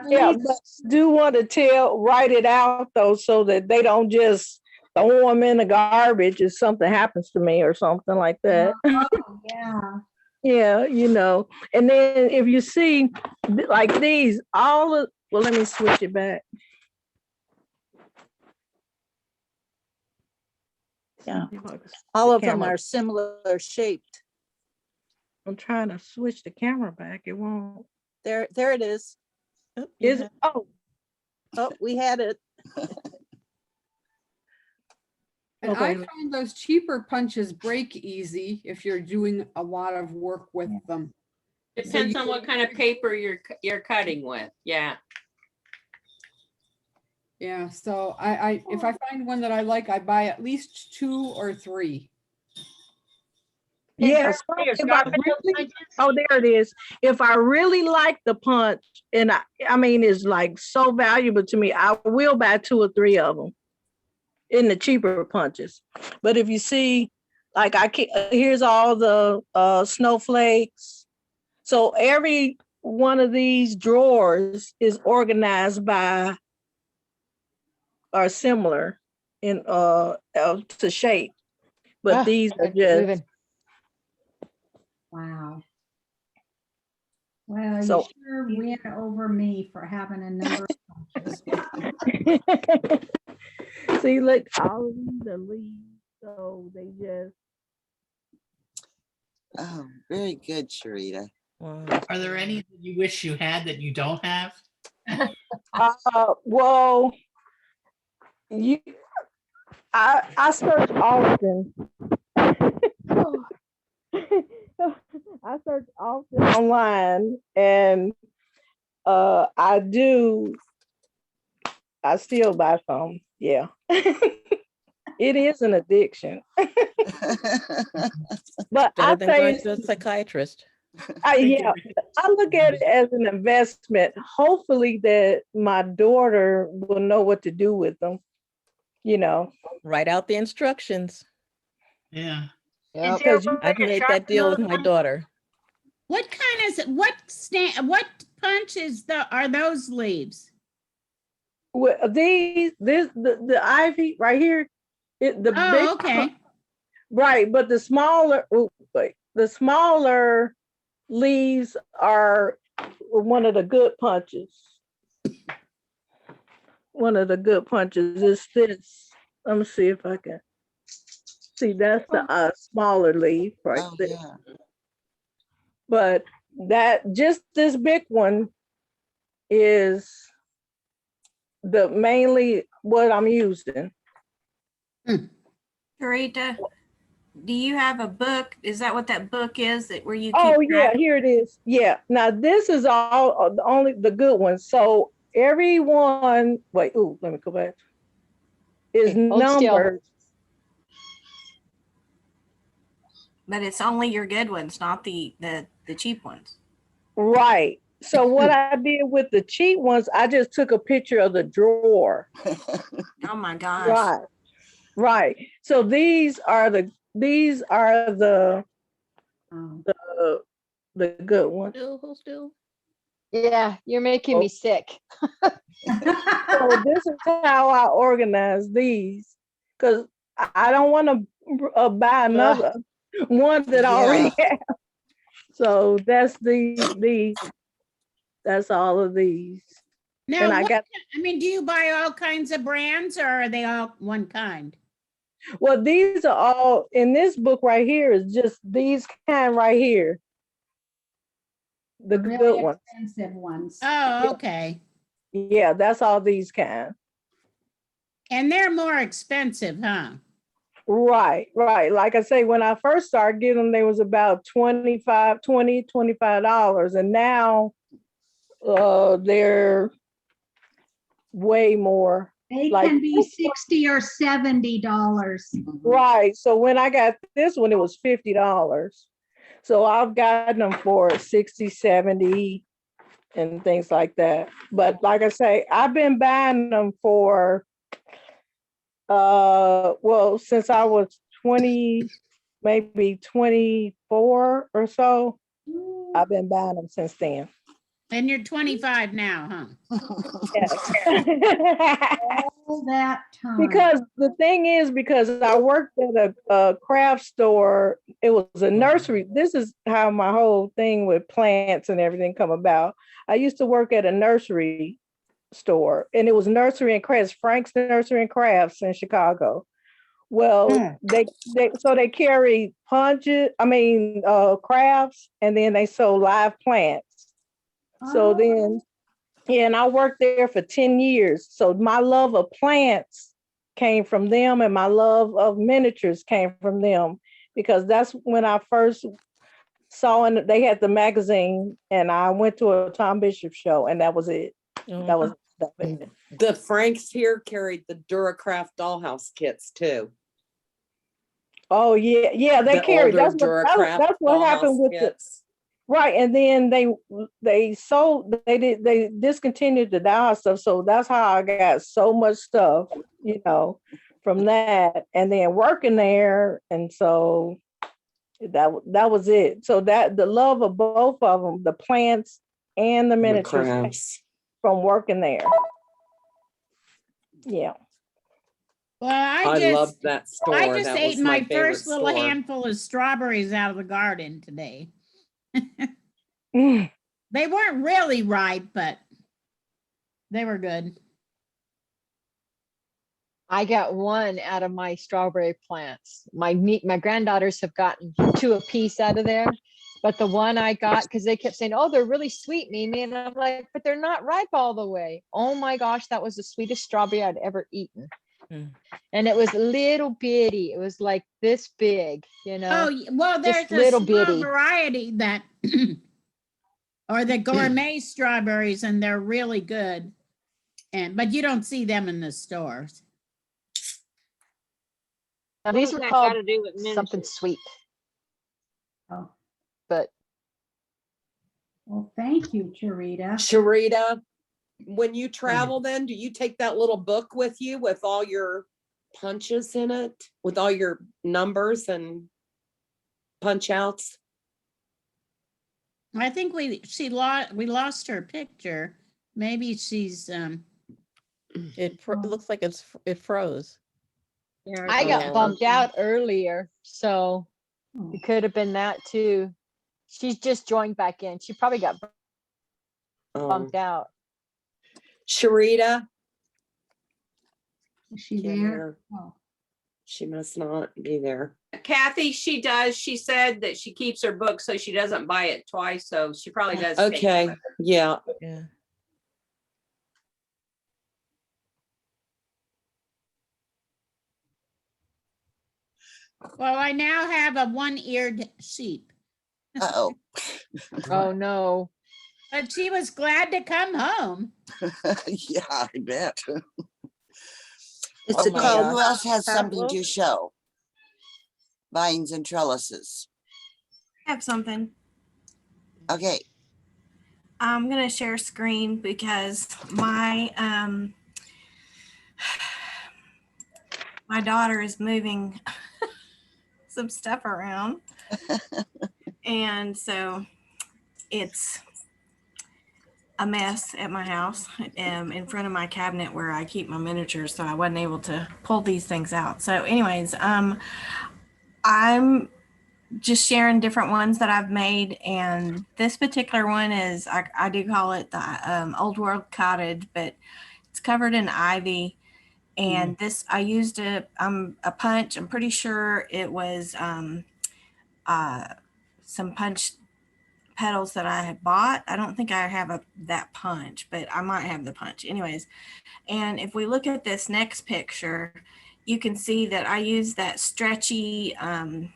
Yeah, but I do want to write it out though, so that they don't just throw them in the garbage if something happens to me or something like that. Oh, yeah. Yeah, and then if you see like these, well, let me switch it back. Yeah. All of them are similar shaped. I'm trying to switch the camera back. It won't. There it is. Oh, Is it? Oh, we had it. And I Okay. find those cheaper punches break easy if you're doing a lot of work with them. Depends on what kind of paper you're cutting with. Yeah. Yeah, so if I find one that I like, I buy at least 2 or 3. yes. Oh, there it is. If I really like the punch, and I mean, it's like so valuable to me, I will buy 2 or 3 of them in the cheaper punches. But if you see, like here's all the snowflakes. So every one of these drawers is organized by or similar in to shape. But these are just Wow. Well, So- you sure win over me for having a number of punches. See, look, all of these are leaves, so they just. Oh, very good, Sharita. Are there any that you wish you had that you don't have? Well, I search often. I search often online, and I still buy some. Yeah. It is an addiction. But I Better than going say, to a psychiatrist. yeah, I look at it as an investment. Hopefully that my daughter will know what to do with them, Write out the instructions. Yeah. Because I've made that deal with my daughter. What punch are those leaves? the ivy right here, the big, Okay. right, but the smaller leaves are one of the good punches. One of the good punches is this. Let me see if I can see. That's the smaller leaf right there. Yeah. But that just this big one is the mainly what I'm using. Rita, do you have a book? Is that what that book is that where you keep Oh yeah, track? here it is. Yeah. Now this is all only the good ones. So everyone, wait, ooh, let me go back. Is Okay, hold still. numbered. But it's only your good ones, not the cheap ones. Right. So what I did with the cheap ones, I just took a picture of the drawer. Oh my gosh. Right. Right. So these are the the good ones. Still. Yeah, you're making me sick. So this is how I organize these, because I don't want to buy another one that I already have. So that's that's all of these. Now, And I got, do you buy all kinds of brands or are they all one kind? well, these are all in this book right here is just these kind right here. The Really good ones. expensive ones. Oh, okay. Yeah, that's all these kind. And they're more expensive, huh? Right, right. Like I say, when I first started getting them, they was about $25. And now they're way more. They Like, can be $60 or $70. right. So when I got this one, it was $50. So I've gotten them for 60, 70 and things like that. But like I say, I've been buying them for well, since I was 20, maybe 24 or so. I've been buying them since then. And you're 25 now, huh? All that time. Because the thing is, because I worked at a craft store, it was a nursery. This is how my whole thing with plants and everything come about. I used to work at a nursery store, and it was Nursery and Crafts, Frank's Nursery and Crafts in Chicago. Well, they carry crafts, and then they sold live plants. So then, yeah, and I worked there for 10 years. So my love of plants came from them, and my love of miniatures came from them, because that's when I first saw they had the magazine, and I went to a Tom Bishop show, and that was it. That was it. The Franks here carried the Duracraft dollhouse kits too. Oh yeah, yeah, they carried. That's what happened with kits. Right, and then they discontinued the dollhouse stuff, so that's how I got so much stuff, from that, and then working there, and so that was it. So that the love of both of them, the plants and the miniatures, from working there. Yeah. Well, I loved that store. I just That ate was my my favorite first little store. handful of strawberries out of the garden today. They weren't really ripe, but they were good. I got one out of my strawberry plants. My granddaughters have gotten 2 apiece out of there, but the one I got, because they kept saying, "Oh, they're really sweet, Mimi," and I'm like, "But they're not ripe all the way." Oh my gosh, that was the sweetest strawberry I'd ever eaten. And it was little bitty. It was like this big, Oh, well, there's just little a small bitty variety that, or the gourmet strawberries, and they're really good. But you don't see them in the stores. Now What these does were that called gotta do with something miniatures? sweet. Oh. But Well, thank you, Charita. Sharita, when you travel, then do you take that little book with you with all your punches in it, with all your numbers and punch outs? I think we lost her picture. Maybe she's It looks like it froze. Yeah, I got bumped out earlier, so it could have been that too. She's just joined back in. She probably got bumped out. Sharita, Is she there? Oh. She must not be there. Kathy, she does. She said that she keeps her book so she doesn't buy it twice. So she probably does. take it Okay, with her. yeah. Yeah. Well, I now have a one-eared sheep, Uh-oh. Oh, no. but she was glad to come home. Yeah, I bet. Oh my Nicole, who gosh. else has Pat something will? to show? Vines and trellises. I have something. Okay. I'm gonna share screen because my my daughter is moving some stuff around, and so it's a mess at my house in front of my cabinet where I keep my miniatures, so I wasn't able to pull these things out. So anyways, I'm just sharing different ones that I've made, and this particular one is I do call it the old world cottage, but it's covered in ivy. And this I used a punch. I'm pretty sure it was some punch petals that I had bought. I don't think I have that punch, but I might have the punch. Anyways, and if we look at this next picture, you can see that I use that stretchy foam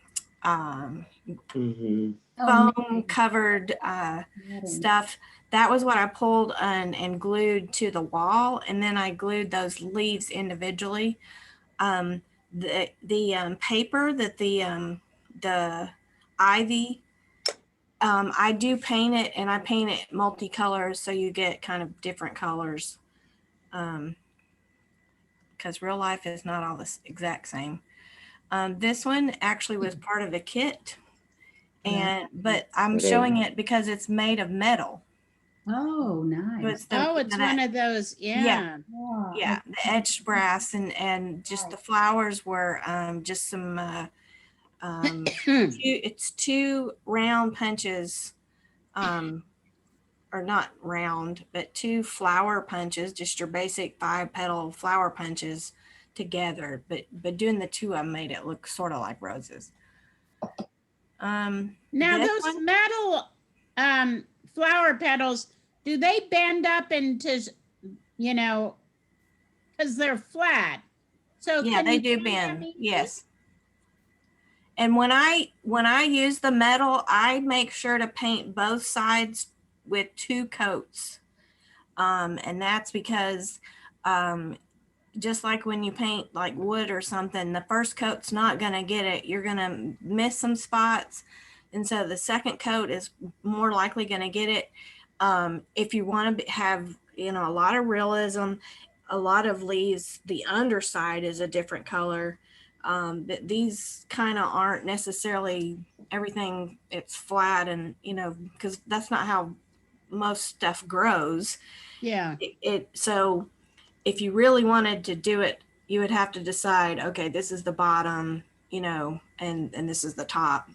covered stuff. That was what I pulled and glued to the wall, and then I glued those leaves individually. The paper that the ivy, I do paint it, and I paint it multicolors so you get kind of different colors, because real life is not all the exact same. This one actually was part of the kit, but I'm showing it because it's made of metal. Oh, nice. It's one of those, yeah. Yeah, the etched brass, and just the flowers were just some it's two round punches, or not round, but two flower punches, just your basic 5-petal flower punches together, but doing the two of them made it look sort of like roses. Now this those one- metal flower petals, do they bend up into, because they're flat? So yeah, can they you do bend them bend. easily? Yes. And when I use the metal, I make sure to paint both sides with 2 coats. And that's because just like when you paint like wood or something, the first coat's not going to get it. You're going to miss some spots. And so the second coat is more likely going to get it. If you want to have, a lot of realism, a lot of leaves, the underside is a different color. But these kind of aren't necessarily everything. It's flat, and, because that's not how most stuff grows. Yeah. So if you really wanted to do it, you would have to decide, okay, this is the bottom, and this is the top,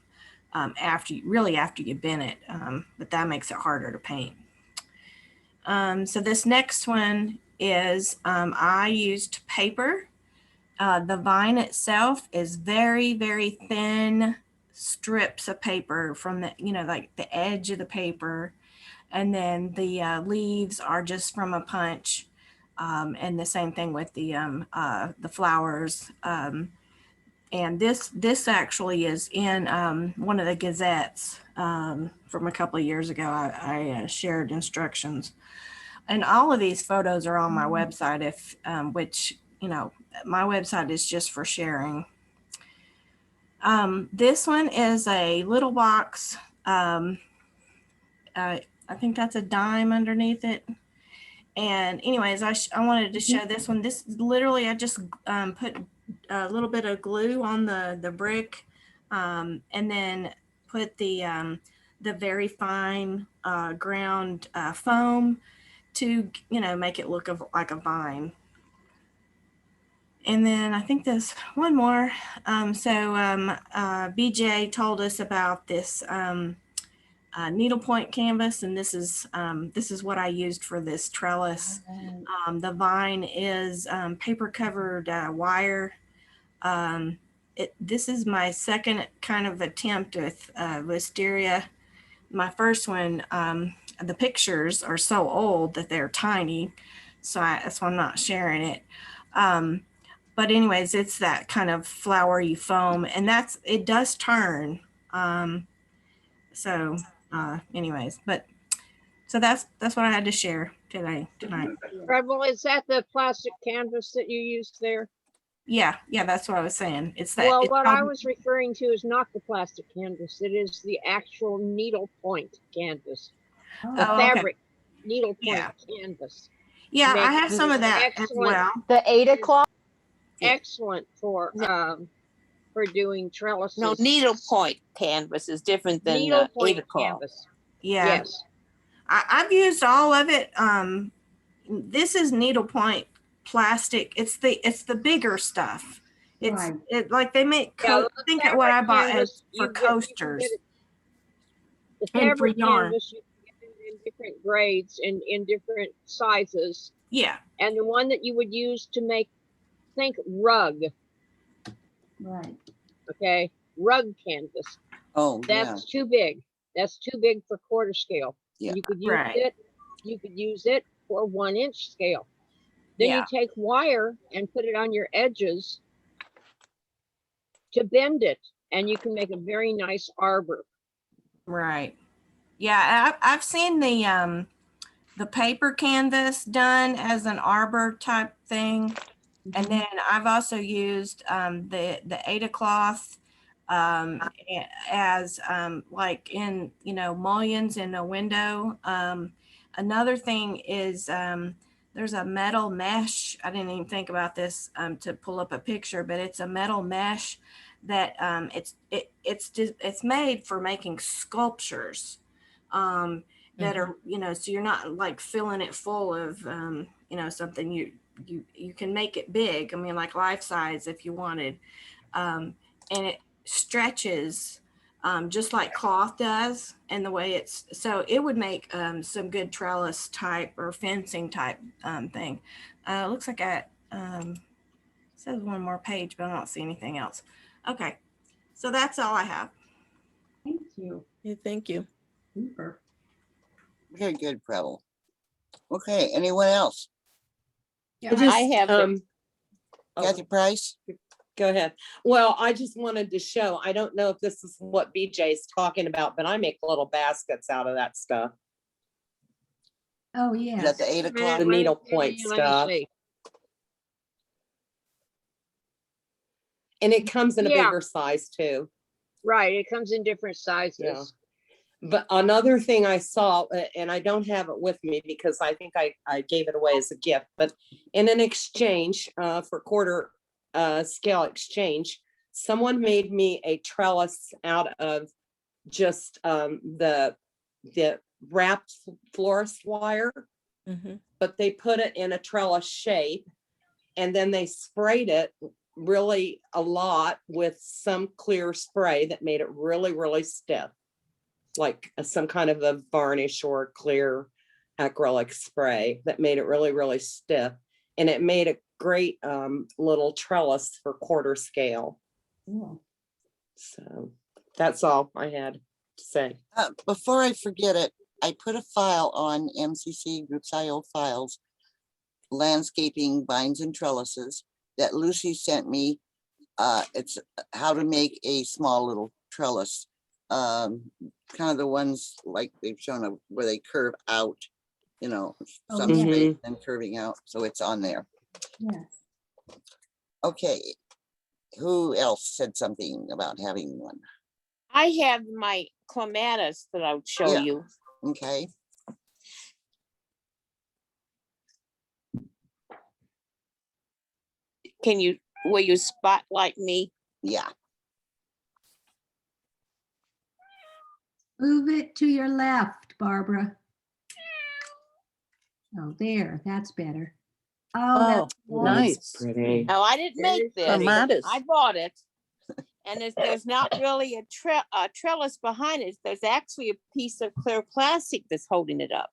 after you bend it. But that makes it harder to paint. So this next one is, I used paper. The vine itself is very, very thin strips of paper from the, like the edge of the paper. And then the leaves are just from a punch. And the same thing with the flowers. And this actually is in one of the gazettes from a couple of years ago. I shared instructions, and all of these photos are on my website. Which my website is just for sharing. This one is a little box. I think that's a dime underneath it. And anyways, I wanted to show this one. This literally, I just put a little bit of glue on the brick, and then put the very fine ground foam to, make it look like a vine. And then I think there's one more. BJ told us about this needlepoint canvas, and this is what I used for this trellis. The vine is paper covered wire, This is my second kind of attempt with wisteria. My first one, the pictures are so old that they're tiny, so that's why I'm not sharing it. But anyways, it's that kind of flowery foam, and it does turn. Anyways, so that's what I had to share tonight. Rebel, is that the plastic canvas that you used there? Yeah, that's what I was saying. It's that. Well, what I was referring to is not the plastic canvas. It is the actual needlepoint canvas. The fabric needlepoint canvas. Yeah, I have some of that as well. The 8 o'clock. Excellent for doing trellises. No, needlepoint canvas is different than Needlepoint 8 o'clock. canvas. Yeah. Yes. I've used all of it. This is needlepoint plastic. It's the bigger stuff. It's like they make think of what I bought as for coasters. The and for fabric yarn. canvas you can get it in different grades and in different sizes. Yeah. And the one that you would use to make, think rug. Right. Okay, rug canvas. Oh, that's too big. That's too big for quarter scale. Yeah. You could use it. You could use it for 1-inch scale. Then you take wire and put it on your edges to bend it, and you can make a very nice arbor. Right. Yeah, I've seen the paper canvas done as an arbor type thing. And then I've also used the 8 o'clock as like in, mullions in a window. Another thing is there's a metal mesh. I didn't even think about this to pull up a picture, but it's a metal mesh that it's made for making sculptures that are, so you're not like filling it full of, something you can make it big. I mean, like life size if you wanted. And it stretches just like cloth does, and the way so it would make some good trellis type or fencing type thing. Looks like it says one more page, but I don't see anything else. Okay, so that's all I have. Thank you. Yeah, thank you. Super. Very good, Preble. Okay, anyone else? I just, I have Kathy Price? Go ahead. Well, I just wanted to show, I don't know if this is what BJ is talking about, but I make little baskets out of that stuff. Oh, yeah. Is that the 8 o'clock? The needlepoint stuff. And it comes in a bigger size too. Right, it comes in different sizes. Yeah. But another thing I saw, and I don't have it with me because I think I gave it away as a gift, but in an exchange for quarter scale exchange, someone made me a trellis out of just the wrapped florist wire, but they put it in a trellis shape, and then they sprayed it really a lot with some clear spray that made it really, really stiff, like some kind of a varnish or clear acrylic spray that made it really, really stiff. And it made a great little trellis for quarter scale. Cool. So that's all I had to say. Before I forget it, I put a file on MCC Groups.io files, landscaping vines and trellises, that Lucy sent me. It's how to make a small little trellis. Kind of the ones like they've shown where they curve out, some space and curving out. So it's on there. Yes. Okay. Who else said something about having one? I have my clematis that I would show you. Okay. Will you spotlight me? Yeah. Move it to your left, Barbara. Oh, there, that's better. Oh, that's nice. Pretty. Oh, I didn't make this. Clematis. I bought it. And there's not really a trellis behind it. There's actually a piece of clear plastic that's holding it up.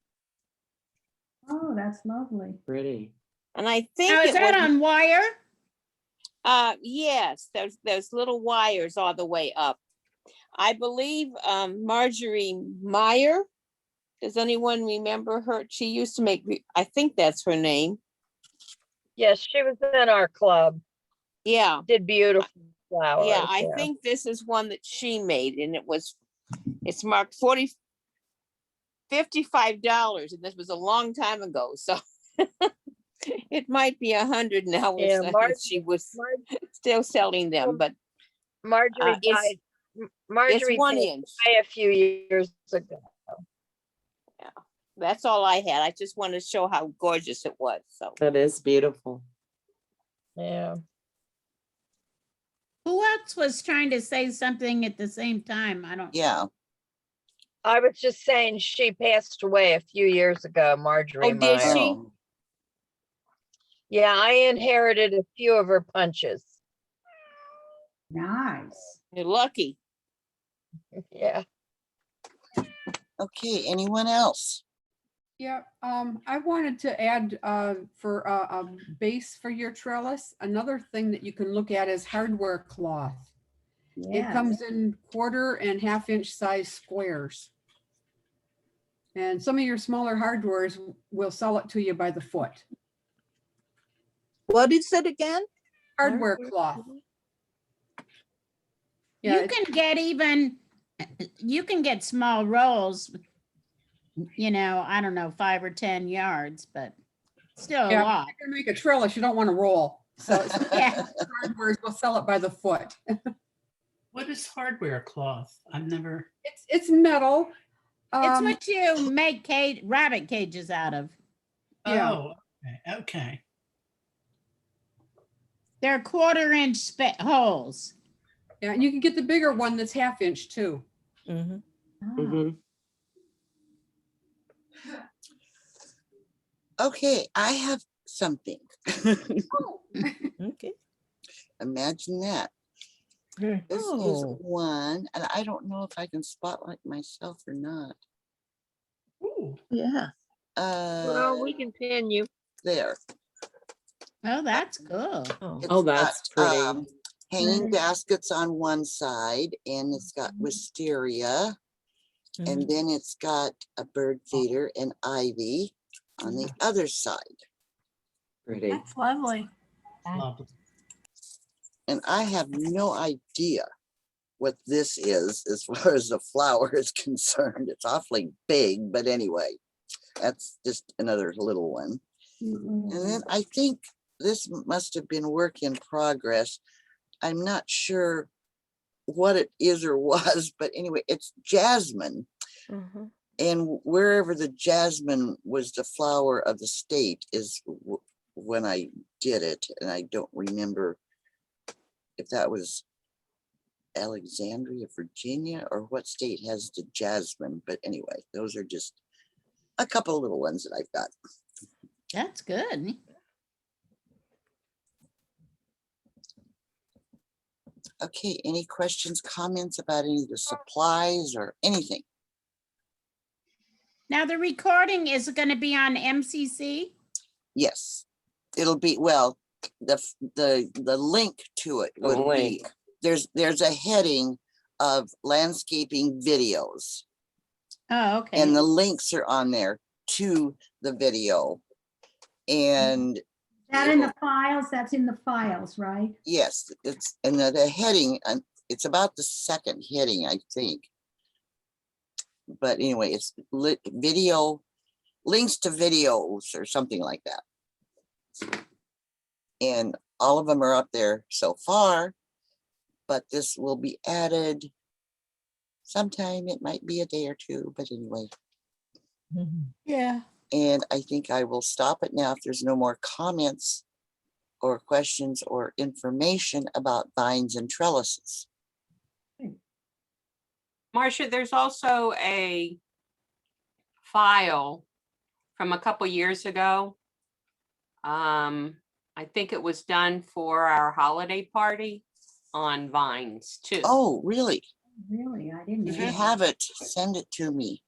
Oh, that's lovely. Pretty. And I think Now, is that on wire? Yes, there's little wires all the way up. I believe Marjorie Meyer. Does anyone remember her? She used to make, I think that's her name. Yes, she was in our club. Yeah. Did beautiful flowers. Yeah, I think this is one that she made, and it's marked $55, and this was a long time ago, so it might be 100 now. Yeah, if she was still selling them, but Marjorie it's died. Marjorie 1 passed inch. away a few years ago. Yeah, that's all I had. I just wanted to show how gorgeous it was. So That is beautiful. Yeah. Who else was trying to say something at the same time? I don't. Yeah. I was just saying she passed away a few years ago, Marjorie Oh, did Meyer. she? Yeah, I inherited a few of her punches. Nice. You're lucky. Yeah. Okay, anyone else? Yeah, I wanted to add for a base for your trellis, another thing that you can look at is hardware cloth. It Yes. comes in 1/4 and 1/2 inch size squares. And some of your smaller hardwares will sell it to you by the foot. What is it again? Hardware cloth. Yeah, You it's- can get you can get small rolls, you know, I don't know, 5 or 10 yards, but still a yeah, lot. if you're gonna make a trellis, you don't want to roll. So Yeah. hardwares will sell it by the foot. What is hardware cloth? I've never. It's metal. It's what you make rabbit cages out of. Yeah. Oh, okay. They're 1/4 inch holes. Yeah, and you can get the bigger one that's 1/2 inch too. Mhm. Mhm. Okay, I have something. Okay. Imagine that. This is Oh. one, and I don't know if I can spotlight myself or not. Ooh. Yeah. Well, we can pin you. There. Oh, that's cool. Oh, that's pretty. Hanging baskets on one side, and it's got wisteria, and then it's got a bird feeder and ivy on the other side. Pretty. That's lovely. Lovely. And I have no idea what this is as far as the flower is concerned. It's awfully big, but anyway, that's just another little one. And then I think this must have been work in progress. I'm not sure what it is or was, but anyway, it's jasmine. And wherever the jasmine was the flower of the state is when I did it. And I don't remember if that was Alexandria, Virginia, or what state has the jasmine. But anyway, those are just a couple of little ones that I've got. That's good. Okay, any questions, comments about any of the supplies or anything? Now the recording is going to be on MCC. Yes, it'll be, well, the link to it The would be, link. there's a heading of landscaping videos, Oh, okay. and the links are on there to the video. And That in the files, that's in the files, right? yes, it's, and the heading, it's about the second heading, I think. But anyway, it's video, links to videos or something like that. And all of them are up there so far, but this will be added sometime. It might be a day or two, but anyway. Yeah. And I think I will stop it now if there's no more comments or questions or information about vines and trellises. Marcia, there's also a file from a couple years ago. I think it was done for our holiday party on vines too. Oh, really? Really? I didn't. If know you that. have it, send it to me.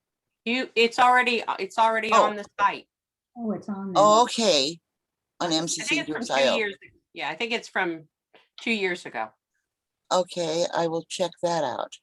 It's already on the site. Oh, it's on there. Oh, okay. On I think MCC it's from Groups 2 IO. years. Yeah, I think it's from 2 years ago. Okay, I will check that out.